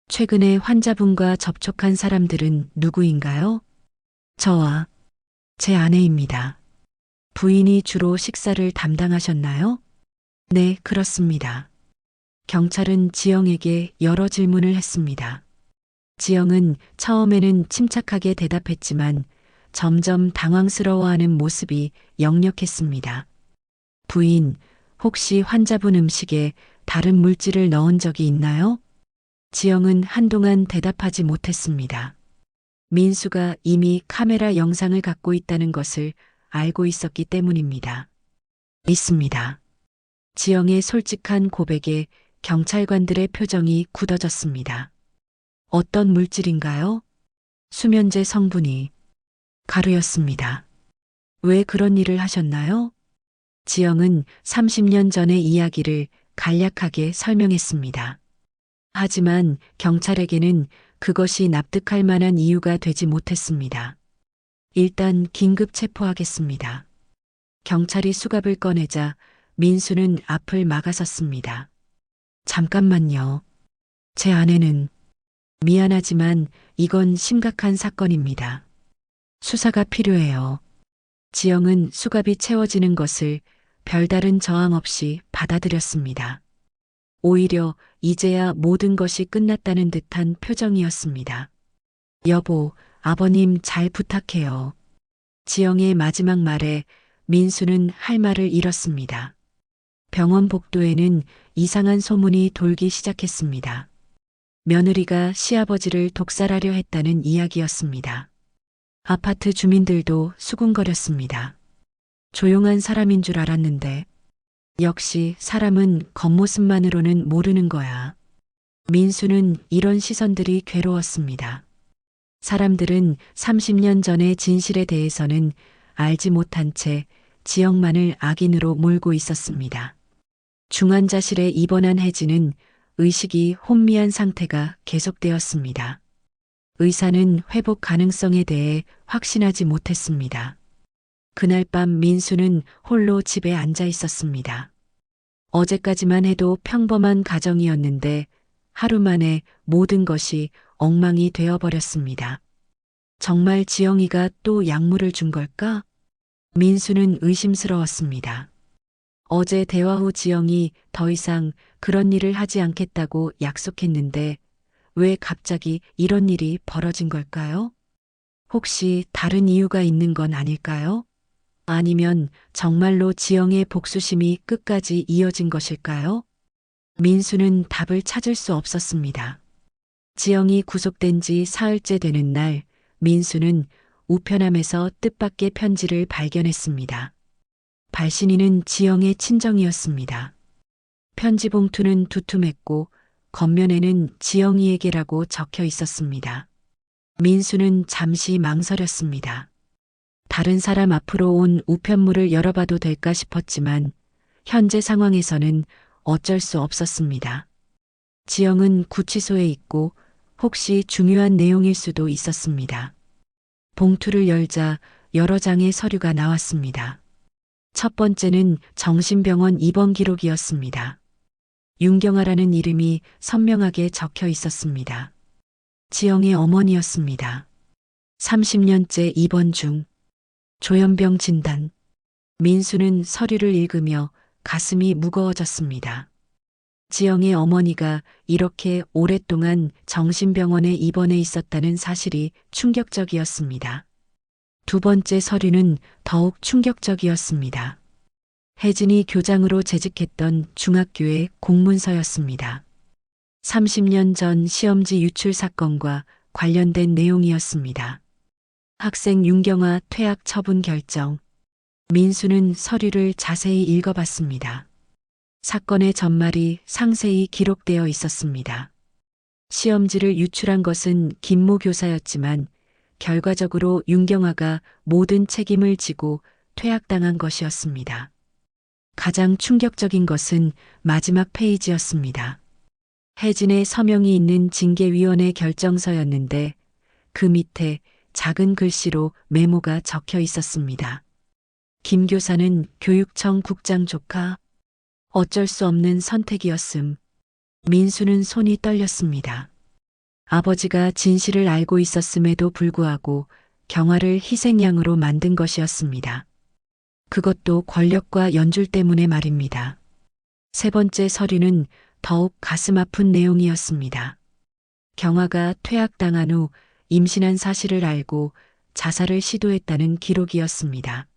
최근에 환자분과 접촉한 사람들은 누구인가요? 저와 제 아내입니다. 부인이 주로 식사를 담당하셨나요? 네, 그렇습니다. 경찰은 지영에게 여러 질문을 했습니다. 지영은 처음에는 침착하게 대답했지만 점점 당황스러워하는 모습이 역력했습니다. 부인, 혹시 환자분 음식에 다른 물질을 넣은 적이 있나요? 지영은 한동안 대답하지 못했습니다. 민수가 이미 카메라 영상을 갖고 있다는 것을 알고 있었기 때문입니다. 있습니다. 지영의 솔직한 고백에 경찰관들의 표정이 굳어졌습니다. 어떤 물질인가요? 수면제 성분이 가루였습니다. 왜 그런 일을 하셨나요? 지영은 30년 전의 이야기를 간략하게 설명했습니다. 하지만 경찰에게는 그것이 납득할 만한 이유가 되지 못했습니다. 일단 긴급 체포하겠습니다. 경찰이 수갑을 꺼내자 민수는 앞을 막아섰습니다. 잠깐만요. 제 아내는 미안하지만 이건 심각한 사건입니다. 수사가 필요해요. 지영은 수갑이 채워지는 것을 별다른 저항 없이 받아들였습니다. 오히려 이제야 모든 것이 끝났다는 듯한 표정이었습니다. 여보, 아버님 잘 부탁해요. 지영의 마지막 말에 민수는 할 말을 잃었습니다. 병원 복도에는 이상한 소문이 돌기 시작했습니다. 며느리가 시아버지를 독살하려 했다는 이야기였습니다. 아파트 주민들도 수군거렸습니다. 조용한 사람인 줄 알았는데 역시 사람은 겉모습만으로는 모르는 거야. 민수는 이런 시선들이 괴로웠습니다. 사람들은 30년 전의 진실에 대해서는 알지 못한 채 지영만을 악인으로 몰고 있었습니다. 중환자실에 입원한 혜진은 의식이 혼미한 상태가 계속되었습니다. 의사는 회복 가능성에 대해 확신하지 못했습니다. 그날 밤 민수는 홀로 집에 앉아 있었습니다. 어제까지만 해도 평범한 가정이었는데 하루 만에 모든 것이 엉망이 되어버렸습니다. 정말 지영이가 또 약물을 준 걸까? 민수는 의심스러웠습니다. 어제 대화 후 지영이 더 이상 그런 일을 하지 않겠다고 약속했는데 왜 갑자기 이런 일이 벌어진 걸까요? 혹시 다른 이유가 있는 건 아닐까요? 아니면 정말로 지영의 복수심이 끝까지 이어진 것일까요? 민수는 답을 찾을 수 없었습니다. 지영이 구속된 지 사흘째 되는 날, 민수는 우편함에서 뜻밖의 편지를 발견했습니다. 발신인은 지영의 친정이었습니다. 편지 봉투는 두툼했고 겉면에는 지영이에게라고 적혀 있었습니다. 민수는 잠시 망설였습니다. 다른 사람 앞으로 온 우편물을 열어봐도 될까 싶었지만 현재 상황에서는 어쩔 수 없었습니다. 지영은 구치소에 있고 혹시 중요한 내용일 수도 있었습니다. 봉투를 열자 여러 장의 서류가 나왔습니다. 첫 번째는 정신병원 입원 기록이었습니다. 윤경아라는 이름이 선명하게 적혀 있었습니다. 지영의 어머니였습니다. 30년째 입원 중. 조현병 진단. 민수는 서류를 읽으며 가슴이 무거워졌습니다. 지영의 어머니가 이렇게 오랫동안 정신병원에 입원해 있었다는 사실이 충격적이었습니다. 두 번째 서류는 더욱 충격적이었습니다. 혜진이 교장으로 재직했던 중학교의 공문서였습니다. 30년 전 시험지 유출 사건과 관련된 내용이었습니다. 학생 윤경아 퇴학 처분 결정. 민수는 서류를 자세히 읽어봤습니다. 사건의 전말이 상세히 기록되어 있었습니다. 시험지를 유출한 것은 김모 교사였지만 결과적으로 윤경아가 모든 책임을 지고 퇴학당한 것이었습니다. 가장 충격적인 것은 마지막 페이지였습니다. 혜진의 서명이 있는 징계위원회 결정서였는데 그 밑에 작은 글씨로 메모가 적혀 있었습니다. 김 교사는 교육청 국장 조카. 어쩔 수 없는 선택이었음. 민수는 손이 떨렸습니다. 아버지가 진실을 알고 있었음에도 불구하고 경아를 희생양으로 만든 것이었습니다. 그것도 권력과 연줄 때문에 말입니다. 세 번째 서류는 더욱 가슴 아픈 내용이었습니다. 경아가 퇴학당한 후 임신한 사실을 알고 자살을 시도했다는 기록이었습니다.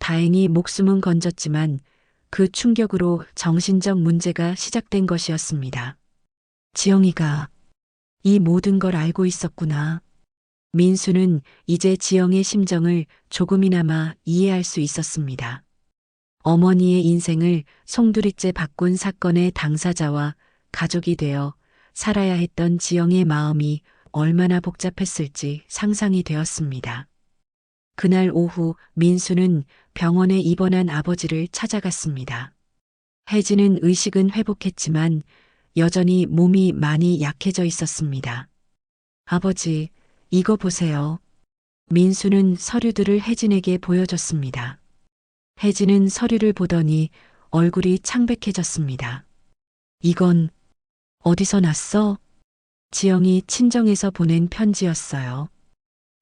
다행히 목숨은 건졌지만 그 충격으로 정신적 문제가 시작된 것이었습니다. 지영이가 이 모든 걸 알고 있었구나. 민수는 이제 지영의 심정을 조금이나마 이해할 수 있었습니다. 어머니의 인생을 송두리째 바꾼 사건의 당사자와 가족이 되어 살아야 했던 지영의 마음이 얼마나 복잡했을지 상상이 되었습니다. 그날 오후 민수는 병원에 입원한 아버지를 찾아갔습니다. 혜진은 의식은 회복했지만 여전히 몸이 많이 약해져 있었습니다. 아버지, 이거 보세요. 민수는 서류들을 혜진에게 보여줬습니다. 혜진은 서류를 보더니 얼굴이 창백해졌습니다. 이건 어디서 났어? 지영이 친정에서 보낸 편지였어요.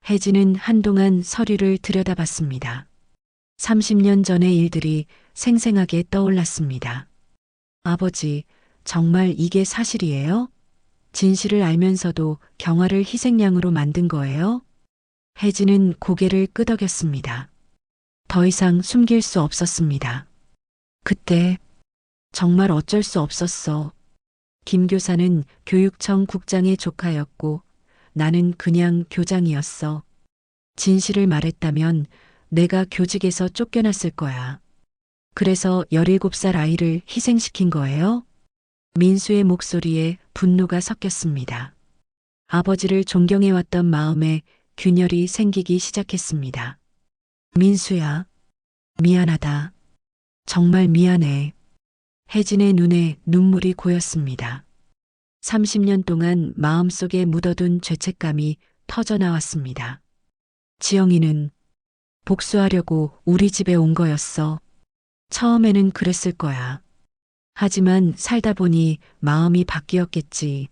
혜진은 한동안 서류를 들여다봤습니다. 30년 전의 일들이 생생하게 떠올랐습니다. 아버지, 정말 이게 사실이에요? 진실을 알면서도 경아를 희생양으로 만든 거예요? 혜진은 고개를 끄덕였습니다. 더 이상 숨길 수 없었습니다. 그때 정말 어쩔 수 없었어. 김 교사는 교육청 국장의 조카였고 나는 그냥 교장이었어. 진실을 말했다면 내가 교직에서 쫓겨났을 거야. 그래서 17살 아이를 희생시킨 거예요? 민수의 목소리에 분노가 섞였습니다. 아버지를 존경해왔던 마음에 균열이 생기기 시작했습니다. 민수야, 미안하다. 정말 미안해. 혜진의 눈에 눈물이 고였습니다. 30년 동안 마음속에 묻어둔 죄책감이 터져나왔습니다. 지영이는 복수하려고 우리 집에 온 거였어. 처음에는 그랬을 거야. 하지만 살다 보니 마음이 바뀌었겠지.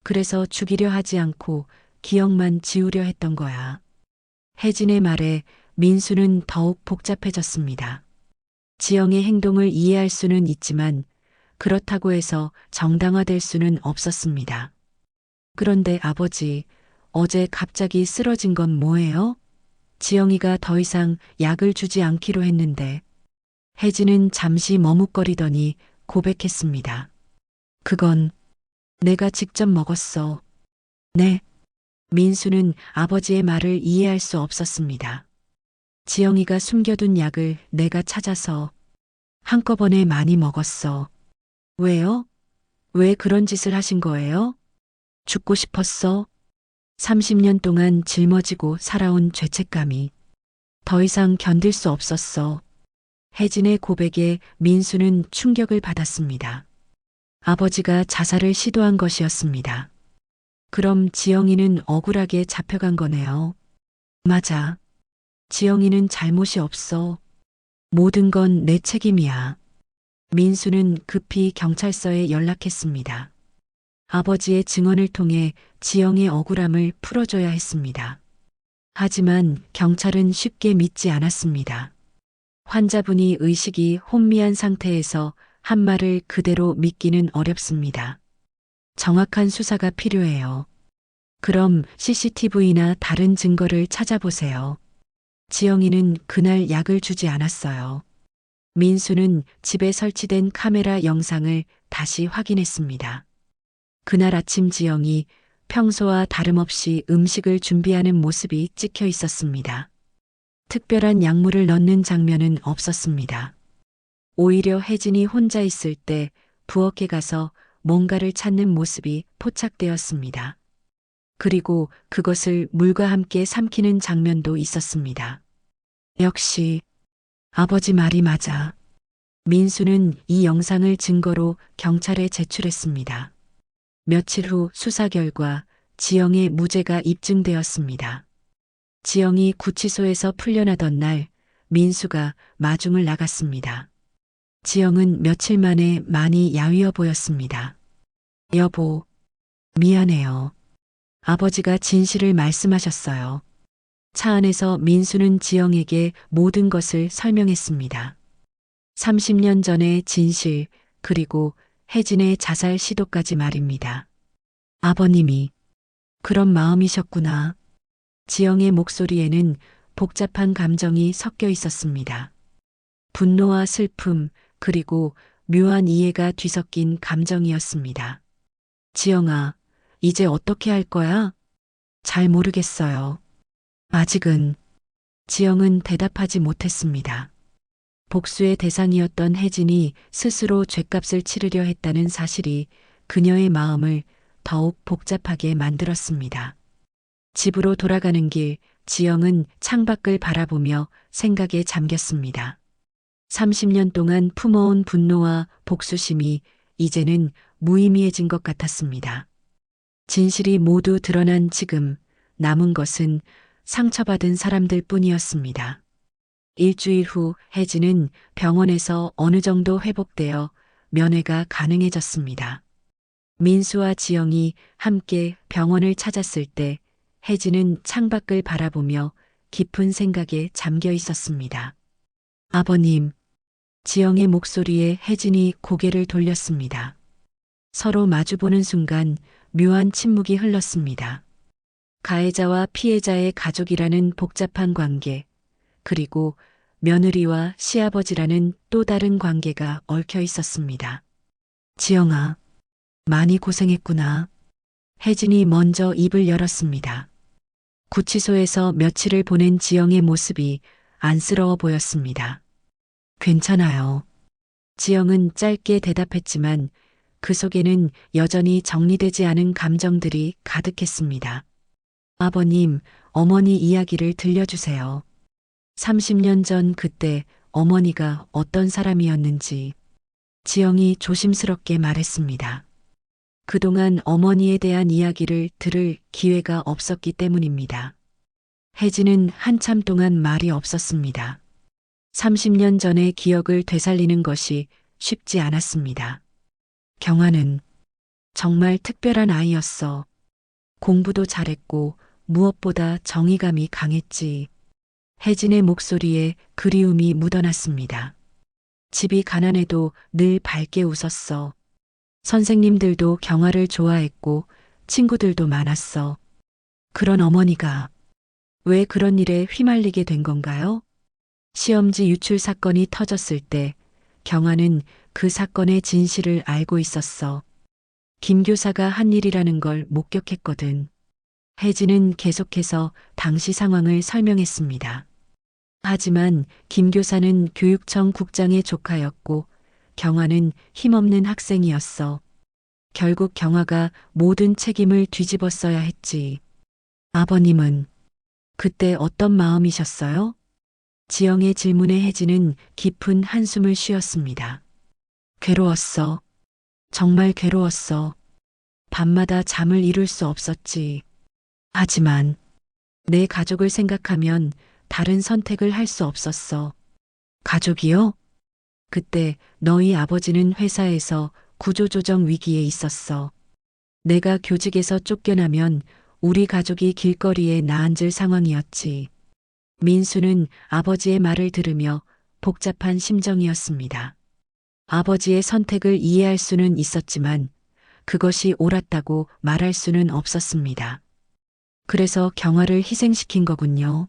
그래서 죽이려 하지 않고 기억만 지우려 했던 거야. 혜진의 말에 민수는 더욱 복잡해졌습니다. 지영의 행동을 이해할 수는 있지만 그렇다고 해서 정당화될 수는 없었습니다. 그런데 아버지, 어제 갑자기 쓰러진 건 뭐예요? 지영이가 더 이상 약을 주지 않기로 했는데 혜진은 잠시 머뭇거리더니 고백했습니다. 그건 내가 직접 먹었어. 네. 민수는 아버지의 말을 이해할 수 없었습니다. 지영이가 숨겨둔 약을 내가 찾아서 한꺼번에 많이 먹었어. 왜요? 왜 그런 짓을 하신 거예요? 죽고 싶었어? 30년 동안 짊어지고 살아온 죄책감이 더 이상 견딜 수 없었어. 혜진의 고백에 민수는 충격을 받았습니다. 아버지가 자살을 시도한 것이었습니다. 그럼 지영이는 억울하게 잡혀간 거네요. 맞아. 지영이는 잘못이 없어. 모든 건 내 책임이야. 민수는 급히 경찰서에 연락했습니다. 아버지의 증언을 통해 지영의 억울함을 풀어줘야 했습니다. 하지만 경찰은 쉽게 믿지 않았습니다. 환자분이 의식이 혼미한 상태에서 한 말을 그대로 믿기는 어렵습니다. 정확한 수사가 필요해요. 그럼 CCTV나 다른 증거를 찾아보세요. 지영이는 그날 약을 주지 않았어요. 민수는 집에 설치된 카메라 영상을 다시 확인했습니다. 그날 아침 지영이 평소와 다름없이 음식을 준비하는 모습이 찍혀 있었습니다. 특별한 약물을 넣는 장면은 없었습니다. 오히려 혜진이 혼자 있을 때 부엌에 가서 뭔가를 찾는 모습이 포착되었습니다. 그리고 그것을 물과 함께 삼키는 장면도 있었습니다. 역시 아버지 말이 맞아. 민수는 이 영상을 증거로 경찰에 제출했습니다. 며칠 후 수사 결과 지영의 무죄가 입증되었습니다. 지영이 구치소에서 풀려나던 날 민수가 마중을 나갔습니다. 지영은 며칠 만에 많이 야위어 보였습니다. 여보, 미안해요. 아버지가 진실을 말씀하셨어요. 차 안에서 민수는 지영에게 모든 것을 설명했습니다. 30년 전의 진실, 그리고 혜진의 자살 시도까지 말입니다. 아버님이 그런 마음이셨구나. 지영의 목소리에는 복잡한 감정이 섞여 있었습니다. 분노와 슬픔, 그리고 묘한 이해가 뒤섞인 감정이었습니다. 지영아, 이제 어떻게 할 거야? 잘 모르겠어요. 아직은. 지영은 대답하지 못했습니다. 복수의 대상이었던 혜진이 스스로 죗값을 치르려 했다는 사실이 그녀의 마음을 더욱 복잡하게 만들었습니다. 집으로 돌아가는 길, 지영은 창밖을 바라보며 생각에 잠겼습니다. 30년 동안 품어온 분노와 복수심이 이제는 무의미해진 것 같았습니다. 진실이 모두 드러난 지금 남은 것은 상처받은 사람들 뿐이었습니다. 일주일 후 혜진은 병원에서 어느 정도 회복되어 면회가 가능해졌습니다. 민수와 지영이 함께 병원을 찾았을 때 혜진은 창밖을 바라보며 깊은 생각에 잠겨 있었습니다. 아버님, 지영의 목소리에 혜진이 고개를 돌렸습니다. 서로 마주보는 순간 묘한 침묵이 흘렀습니다. 가해자와 피해자의 가족이라는 복잡한 관계, 그리고 며느리와 시아버지라는 또 다른 관계가 얽혀 있었습니다. 지영아, 많이 고생했구나. 혜진이 먼저 입을 열었습니다. 구치소에서 며칠을 보낸 지영의 모습이 안쓰러워 보였습니다. 괜찮아요. 지영은 짧게 대답했지만 그 속에는 여전히 정리되지 않은 감정들이 가득했습니다. 아버님, 어머니 이야기를 들려주세요. 30년 전 그때 어머니가 어떤 사람이었는지 지영이 조심스럽게 말했습니다. 그동안 어머니에 대한 이야기를 들을 기회가 없었기 때문입니다. 혜진은 한참 동안 말이 없었습니다. 30년 전의 기억을 되살리는 것이 쉽지 않았습니다. 경아는 정말 특별한 아이였어. 공부도 잘했고 무엇보다 정의감이 강했지. 혜진의 목소리에 그리움이 묻어났습니다. 집이 가난해도 늘 밝게 웃었어. 선생님들도 경아를 좋아했고 친구들도 많았어. 그런 어머니가 왜 그런 일에 휘말리게 된 건가요? 시험지 유출 사건이 터졌을 때 경아는 그 사건의 진실을 알고 있었어. 김 교사가 한 일이라는 걸 목격했거든. 혜진은 계속해서 당시 상황을 설명했습니다. 하지만 김 교사는 교육청 국장의 조카였고 경아는 힘없는 학생이었어. 결국 경아가 모든 책임을 뒤집었어야 했지. 아버님은 그때 어떤 마음이셨어요? 지영의 질문에 혜진은 깊은 한숨을 쉬었습니다. 괴로웠어. 정말 괴로웠어. 밤마다 잠을 이룰 수 없었지. 하지만 내 가족을 생각하면 다른 선택을 할 수 없었어. 가족이요? 그때 너희 아버지는 회사에서 구조조정 위기에 있었어. 내가 교직에서 쫓겨나면 우리 가족이 길거리에 나앉을 상황이었지. 민수는 아버지의 말을 들으며 복잡한 심정이었습니다. 아버지의 선택을 이해할 수는 있었지만 그것이 옳았다고 말할 수는 없었습니다. 그래서 경아를 희생시킨 거군요.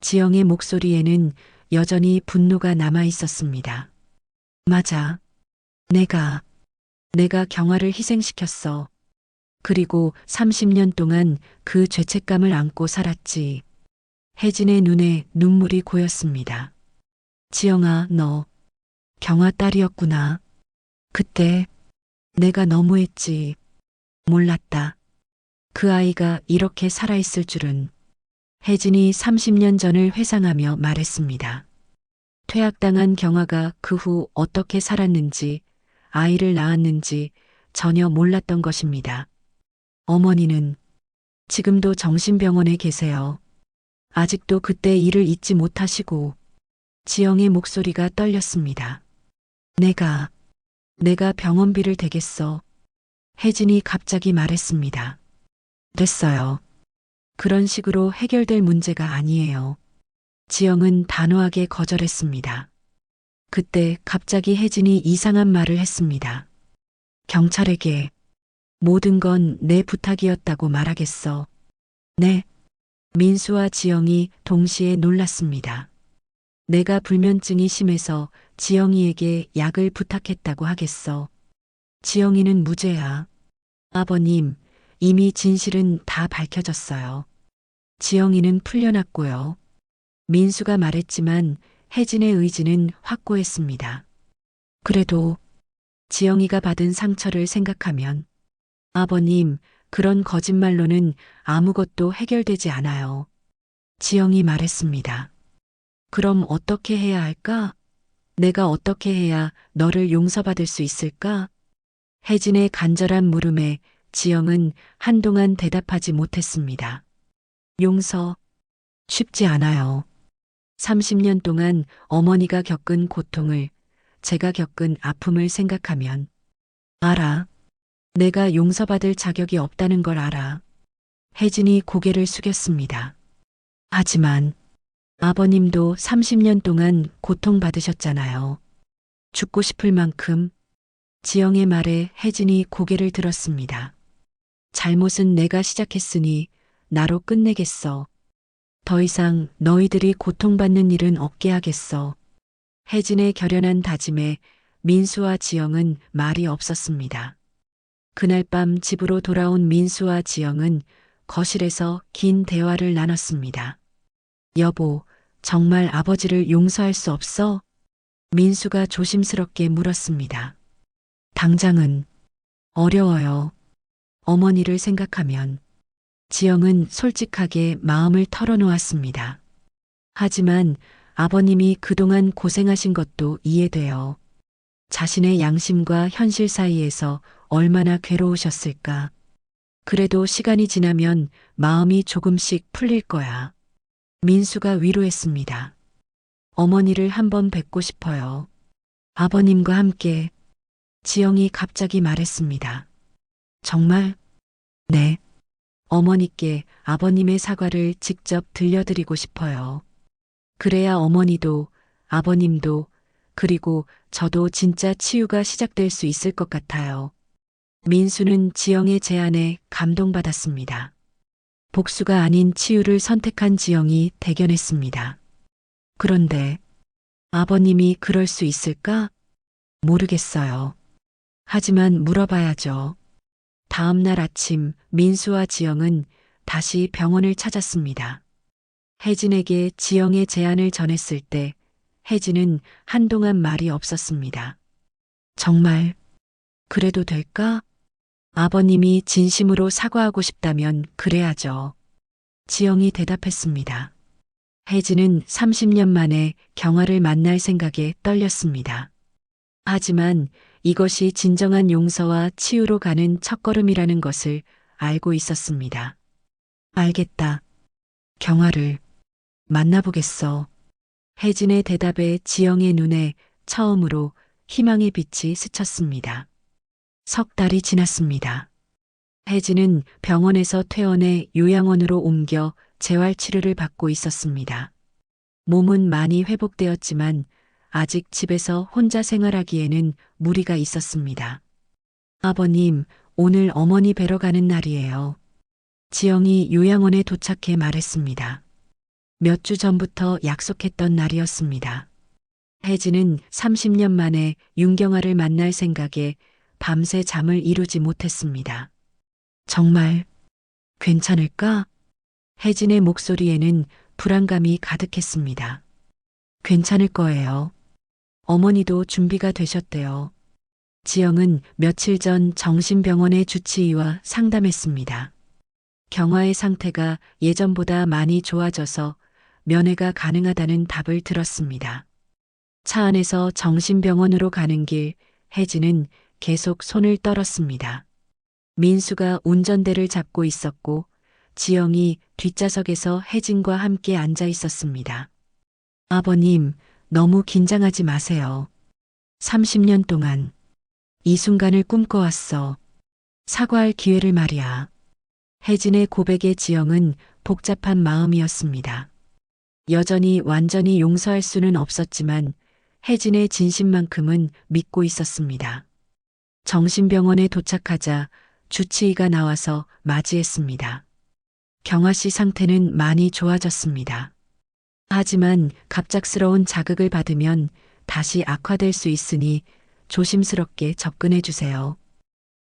지영의 목소리에는 여전히 분노가 남아 있었습니다. 맞아. 내가 경아를 희생시켰어. 그리고 30년 동안 그 죄책감을 안고 살았지. 혜진의 눈에 눈물이 고였습니다. 지영아, 너 경아 딸이었구나. 그때 내가 너무했지. 몰랐다. 그 아이가 이렇게 살아있을 줄은. 혜진이 30년 전을 회상하며 말했습니다. 퇴학당한 경아가 그 후 어떻게 살았는지, 아이를 낳았는지 전혀 몰랐던 것입니다. 어머니는 지금도 정신병원에 계세요. 아직도 그때 일을 잊지 못하시고. 지영의 목소리가 떨렸습니다. 내가 병원비를 대겠어. 혜진이 갑자기 말했습니다. 됐어요. 그런 식으로 해결될 문제가 아니에요. 지영은 단호하게 거절했습니다. 그때 갑자기 혜진이 이상한 말을 했습니다. 경찰에게 모든 건 내 부탁이었다고 말하겠어. 네. 민수와 지영이 동시에 놀랐습니다. 내가 불면증이 심해서 지영이에게 약을 부탁했다고 하겠어. 지영이는 무죄야. 아버님, 이미 진실은 다 밝혀졌어요. 지영이는 풀려났고요. 민수가 말했지만 혜진의 의지는 확고했습니다. 그래도 지영이가 받은 상처를 생각하면 아버님, 그런 거짓말로는 아무것도 해결되지 않아요. 지영이 말했습니다. 그럼 어떻게 해야 할까? 내가 어떻게 해야 너를 용서받을 수 있을까? 혜진의 간절한 물음에 지영은 한동안 대답하지 못했습니다. 용서, 쉽지 않아요. 30년 동안 어머니가 겪은 고통을, 제가 겪은 아픔을 생각하면 알아. 내가 용서받을 자격이 없다는 걸 알아. 혜진이 고개를 숙였습니다. 하지만 아버님도 30년 동안 고통받으셨잖아요. 죽고 싶을 만큼. 지영의 말에 혜진이 고개를 들었습니다. 잘못은 내가 시작했으니 나로 끝내겠어. 더 이상 너희들이 고통받는 일은 없게 하겠어. 혜진의 결연한 다짐에 민수와 지영은 말이 없었습니다. 그날 밤 집으로 돌아온 민수와 지영은 거실에서 긴 대화를 나눴습니다. 여보, 정말 아버지를 용서할 수 없어? 민수가 조심스럽게 물었습니다. 당장은 어려워요. 어머니를 생각하면. 지영은 솔직하게 마음을 털어놓았습니다. 하지만 아버님이 그동안 고생하신 것도 이해돼요. 자신의 양심과 현실 사이에서 얼마나 괴로우셨을까. 그래도 시간이 지나면 마음이 조금씩 풀릴 거야. 민수가 위로했습니다. 어머니를 한번 뵙고 싶어요. 아버님과 함께. 지영이 갑자기 말했습니다. 정말? 네. 어머니께 아버님의 사과를 직접 들려드리고 싶어요. 그래야 어머니도, 아버님도, 그리고 저도 진짜 치유가 시작될 수 있을 것 같아요. 민수는 지영의 제안에 감동받았습니다. 복수가 아닌 치유를 선택한 지영이 대견했습니다. 그런데 아버님이 그럴 수 있을까? 모르겠어요. 하지만 물어봐야죠. 다음 날 아침 민수와 지영은 다시 병원을 찾았습니다. 혜진에게 지영의 제안을 전했을 때 혜진은 한동안 말이 없었습니다. 정말 그래도 될까? 아버님이 진심으로 사과하고 싶다면 그래야죠. 지영이 대답했습니다. 혜진은 30년 만에 경아를 만날 생각에 떨렸습니다. 하지만 이것이 진정한 용서와 치유로 가는 첫걸음이라는 것을 알고 있었습니다. 알겠다. 경아를 만나보겠어. 혜진의 대답에 지영의 눈에 처음으로 희망의 빛이 스쳤습니다. 석 달이 지났습니다. 혜진은 병원에서 퇴원해 요양원으로 옮겨 재활치료를 받고 있었습니다. 몸은 많이 회복되었지만 아직 집에서 혼자 생활하기에는 무리가 있었습니다. 아버님, 오늘 어머니 뵈러 가는 날이에요. 지영이 요양원에 도착해 말했습니다. 몇 주 전부터 약속했던 날이었습니다. 혜진은 30년 만에 윤경아를 만날 생각에 밤새 잠을 이루지 못했습니다. 정말 괜찮을까? 혜진의 목소리에는 불안감이 가득했습니다. 괜찮을 거예요. 어머니도 준비가 되셨대요. 지영은 며칠 전 정신병원의 주치의와 상담했습니다. 경화의 상태가 예전보다 많이 좋아져서 면회가 가능하다는 답을 들었습니다. 차 안에서 정신병원으로 가는 길, 혜진은 계속 손을 떨었습니다. 민수가 운전대를 잡고 있었고 지영이 뒷좌석에서 혜진과 함께 앉아 있었습니다. 아버님, 너무 긴장하지 마세요. 30년 동안 이 순간을 꿈꿔왔어. 사과할 기회를 말이야. 혜진의 고백에 지영은 복잡한 마음이었습니다. 여전히 완전히 용서할 수는 없었지만 혜진의 진심만큼은 믿고 있었습니다. 정신병원에 도착하자 주치의가 나와서 맞이했습니다. 경화 씨 상태는 많이 좋아졌습니다. 하지만 갑작스러운 자극을 받으면 다시 악화될 수 있으니 조심스럽게 접근해 주세요.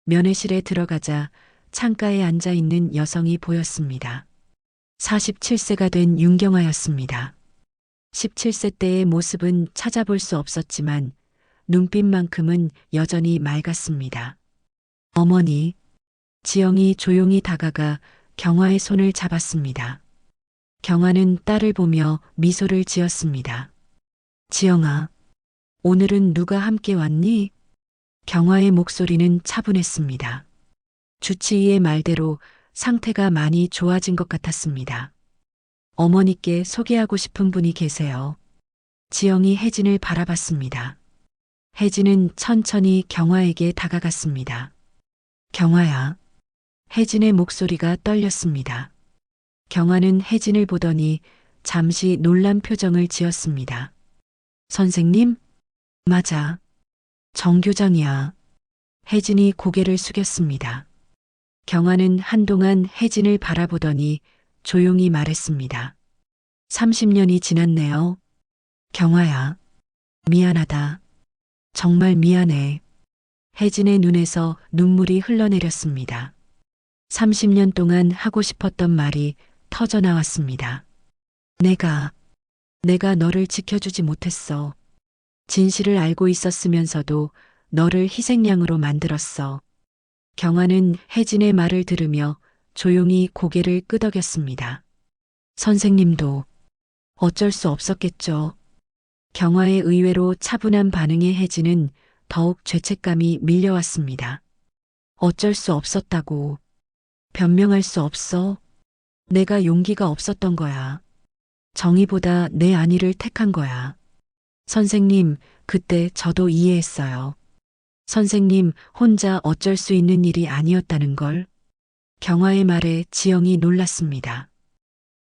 면회실에 들어가자 창가에 앉아 있는 여성이 보였습니다. 47세가 된 윤경아였습니다. 17세 때의 모습은 찾아볼 수 없었지만 눈빛만큼은 여전히 맑았습니다. 어머니, 지영이 조용히 다가가 경화의 손을 잡았습니다. 경화는 딸을 보며 미소를 지었습니다. 지영아, 오늘은 누가 함께 왔니? 경화의 목소리는 차분했습니다. 주치의의 말대로 상태가 많이 좋아진 것 같았습니다. 어머니께 소개하고 싶은 분이 계세요. 지영이 혜진을 바라봤습니다. 혜진은 천천히 경화에게 다가갔습니다. 경화야. 혜진의 목소리가 떨렸습니다. 경화는 혜진을 보더니 잠시 놀란 표정을 지었습니다. 선생님? 맞아. 정교장이야. 혜진이 고개를 숙였습니다. 경화는 한동안 혜진을 바라보더니 조용히 말했습니다. 30년이 지났네요. 경화야. 미안하다. 정말 미안해. 혜진의 눈에서 눈물이 흘러내렸습니다. 30년 동안 하고 싶었던 말이 터져 나왔습니다. 내가 너를 지켜주지 못했어. 진실을 알고 있었으면서도 너를 희생양으로 만들었어. 경화는 혜진의 말을 들으며 조용히 고개를 끄덕였습니다. 선생님도 어쩔 수 없었겠죠. 경화의 의외로 차분한 반응에 혜진은 더욱 죄책감이 밀려왔습니다. 어쩔 수 없었다고. 변명할 수 없어. 내가 용기가 없었던 거야. 정의보다 내 안위를 택한 거야. 선생님, 그때 저도 이해했어요. 선생님 혼자 어쩔 수 있는 일이 아니었다는 걸. 경화의 말에 지영이 놀랐습니다.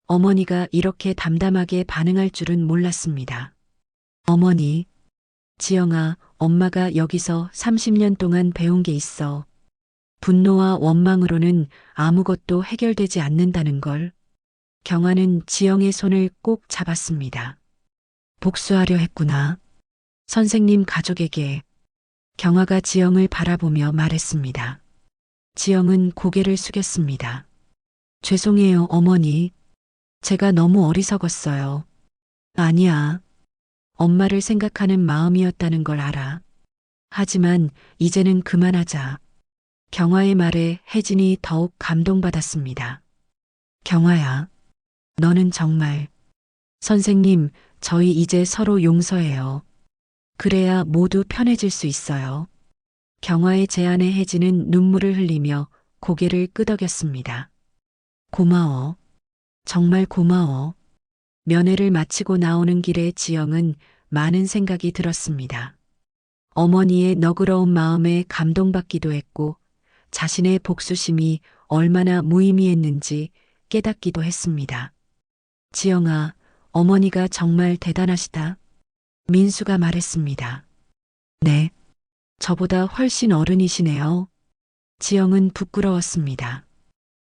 어머니가 이렇게 담담하게 반응할 줄은 몰랐습니다. 어머니, 지영아, 엄마가 여기서 30년 동안 배운 게 있어. 분노와 원망으로는 아무것도 해결되지 않는다는 걸. 경화는 지영의 손을 꼭 잡았습니다. 복수하려 했구나. 선생님 가족에게. 경화가 지영을 바라보며 말했습니다. 지영은 고개를 숙였습니다. 죄송해요, 어머니. 제가 너무 어리석었어요. 아니야. 엄마를 생각하는 마음이었다는 걸 알아. 하지만 이제는 그만하자. 경화의 말에 혜진이 더욱 감동받았습니다. 경화야, 너는 정말. 선생님, 저희 이제 서로 용서해요. 그래야 모두 편해질 수 있어요. 경화의 제안에 혜진은 눈물을 흘리며 고개를 끄덕였습니다. 고마워. 정말 고마워. 면회를 마치고 나오는 길에 지영은 많은 생각이 들었습니다. 어머니의 너그러운 마음에 감동받기도 했고 자신의 복수심이 얼마나 무의미했는지 깨닫기도 했습니다. 지영아, 어머니가 정말 대단하시다. 민수가 말했습니다. 네, 저보다 훨씬 어른이시네요. 지영은 부끄러웠습니다.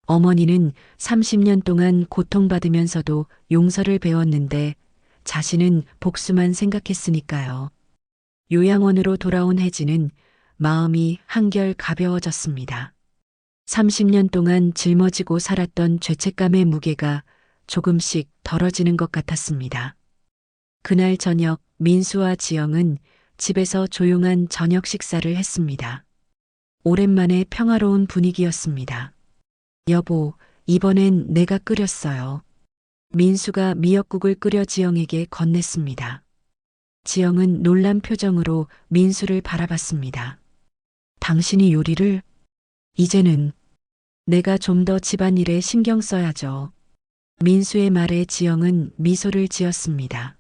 어머니는 30년 동안 고통받으면서도 용서를 배웠는데 자신은 복수만 생각했으니까요. 요양원으로 돌아온 혜진은 마음이 한결 가벼워졌습니다. 30년 동안 짊어지고 살았던 죄책감의 무게가 조금씩 덜어지는 것 같았습니다. 그날 저녁 민수와 지영은 집에서 조용한 저녁 식사를 했습니다. 오랜만에 평화로운 분위기였습니다. 여보, 이번엔 내가 끓였어요. 민수가 미역국을 끓여 지영에게 건넸습니다. 지영은 놀란 표정으로 민수를 바라봤습니다. 당신이 요리를? 이제는 내가 좀 더 집안일에 신경 써야죠. 민수의 말에 지영은 미소를 지었습니다.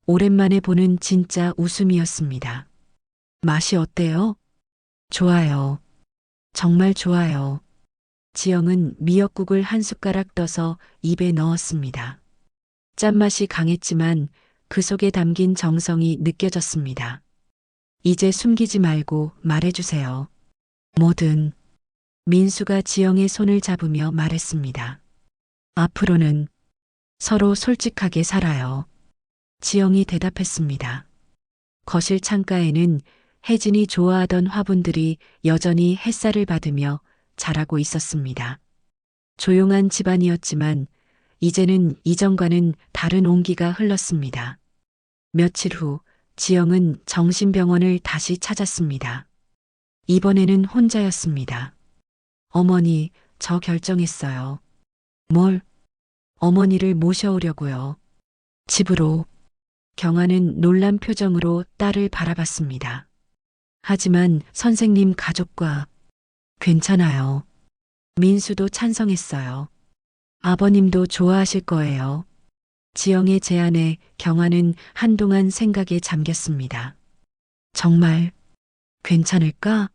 오랜만에 보는 진짜 웃음이었습니다. 맛이 어때요? 좋아요. 정말 좋아요. 지영은 미역국을 한 숟가락 떠서 입에 넣었습니다. 짠맛이 강했지만 그 속에 담긴 정성이 느껴졌습니다. 이제 숨기지 말고 말해주세요. 뭐든. 민수가 지영의 손을 잡으며 말했습니다. 앞으로는 서로 솔직하게 살아요. 지영이 대답했습니다. 거실 창가에는 혜진이 좋아하던 화분들이 여전히 햇살을 받으며 자라고 있었습니다. 조용한 집안이었지만 이제는 이전과는 다른 온기가 흘렀습니다. 며칠 후 지영은 정신병원을 다시 찾았습니다. 이번에는 혼자였습니다. 어머니, 저 결정했어요. 뭘? 어머니를 모셔오려고요. 집으로. 경아는 놀란 표정으로 딸을 바라봤습니다. 하지만 선생님 가족과 괜찮아요. 민수도 찬성했어요. 아버님도 좋아하실 거예요. 지영의 제안에 경아는 한동안 생각에 잠겼습니다. 정말 괜찮을까?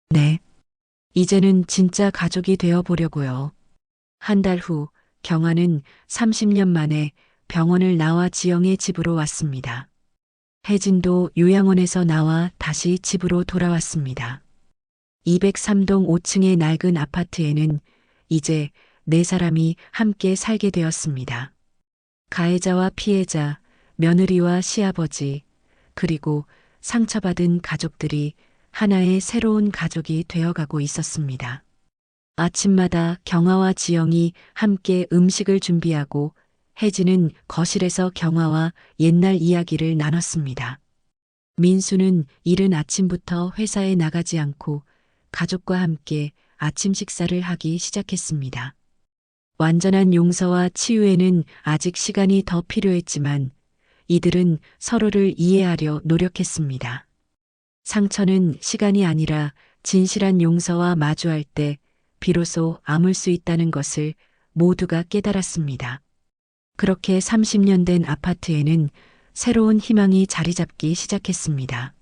네. 이제는 진짜 가족이 되어 보려고요. 한 달 후 경아는 30년 만에 병원을 나와 지영의 집으로 왔습니다. 혜진도 요양원에서 나와 다시 집으로 돌아왔습니다. 203동 5층의 낡은 아파트에는 이제 4사람이 함께 살게 되었습니다. 가해자와 피해자, 며느리와 시아버지, 그리고 상처받은 가족들이 하나의 새로운 가족이 되어가고 있었습니다. 아침마다 경아와 지영이 함께 음식을 준비하고 혜진은 거실에서 경아와 옛날 이야기를 나눴습니다. 민수는 이른 아침부터 회사에 나가지 않고 가족과 함께 아침 식사를 하기 시작했습니다. 완전한 용서와 치유에는 아직 시간이 더 필요했지만 이들은 서로를 이해하려 노력했습니다. 상처는 시간이 아니라 진실한 용서와 마주할 때 비로소 아물 수 있다는 것을 모두가 깨달았습니다. 그렇게 30년 된 아파트에는 새로운 희망이 자리 잡기 시작했습니다.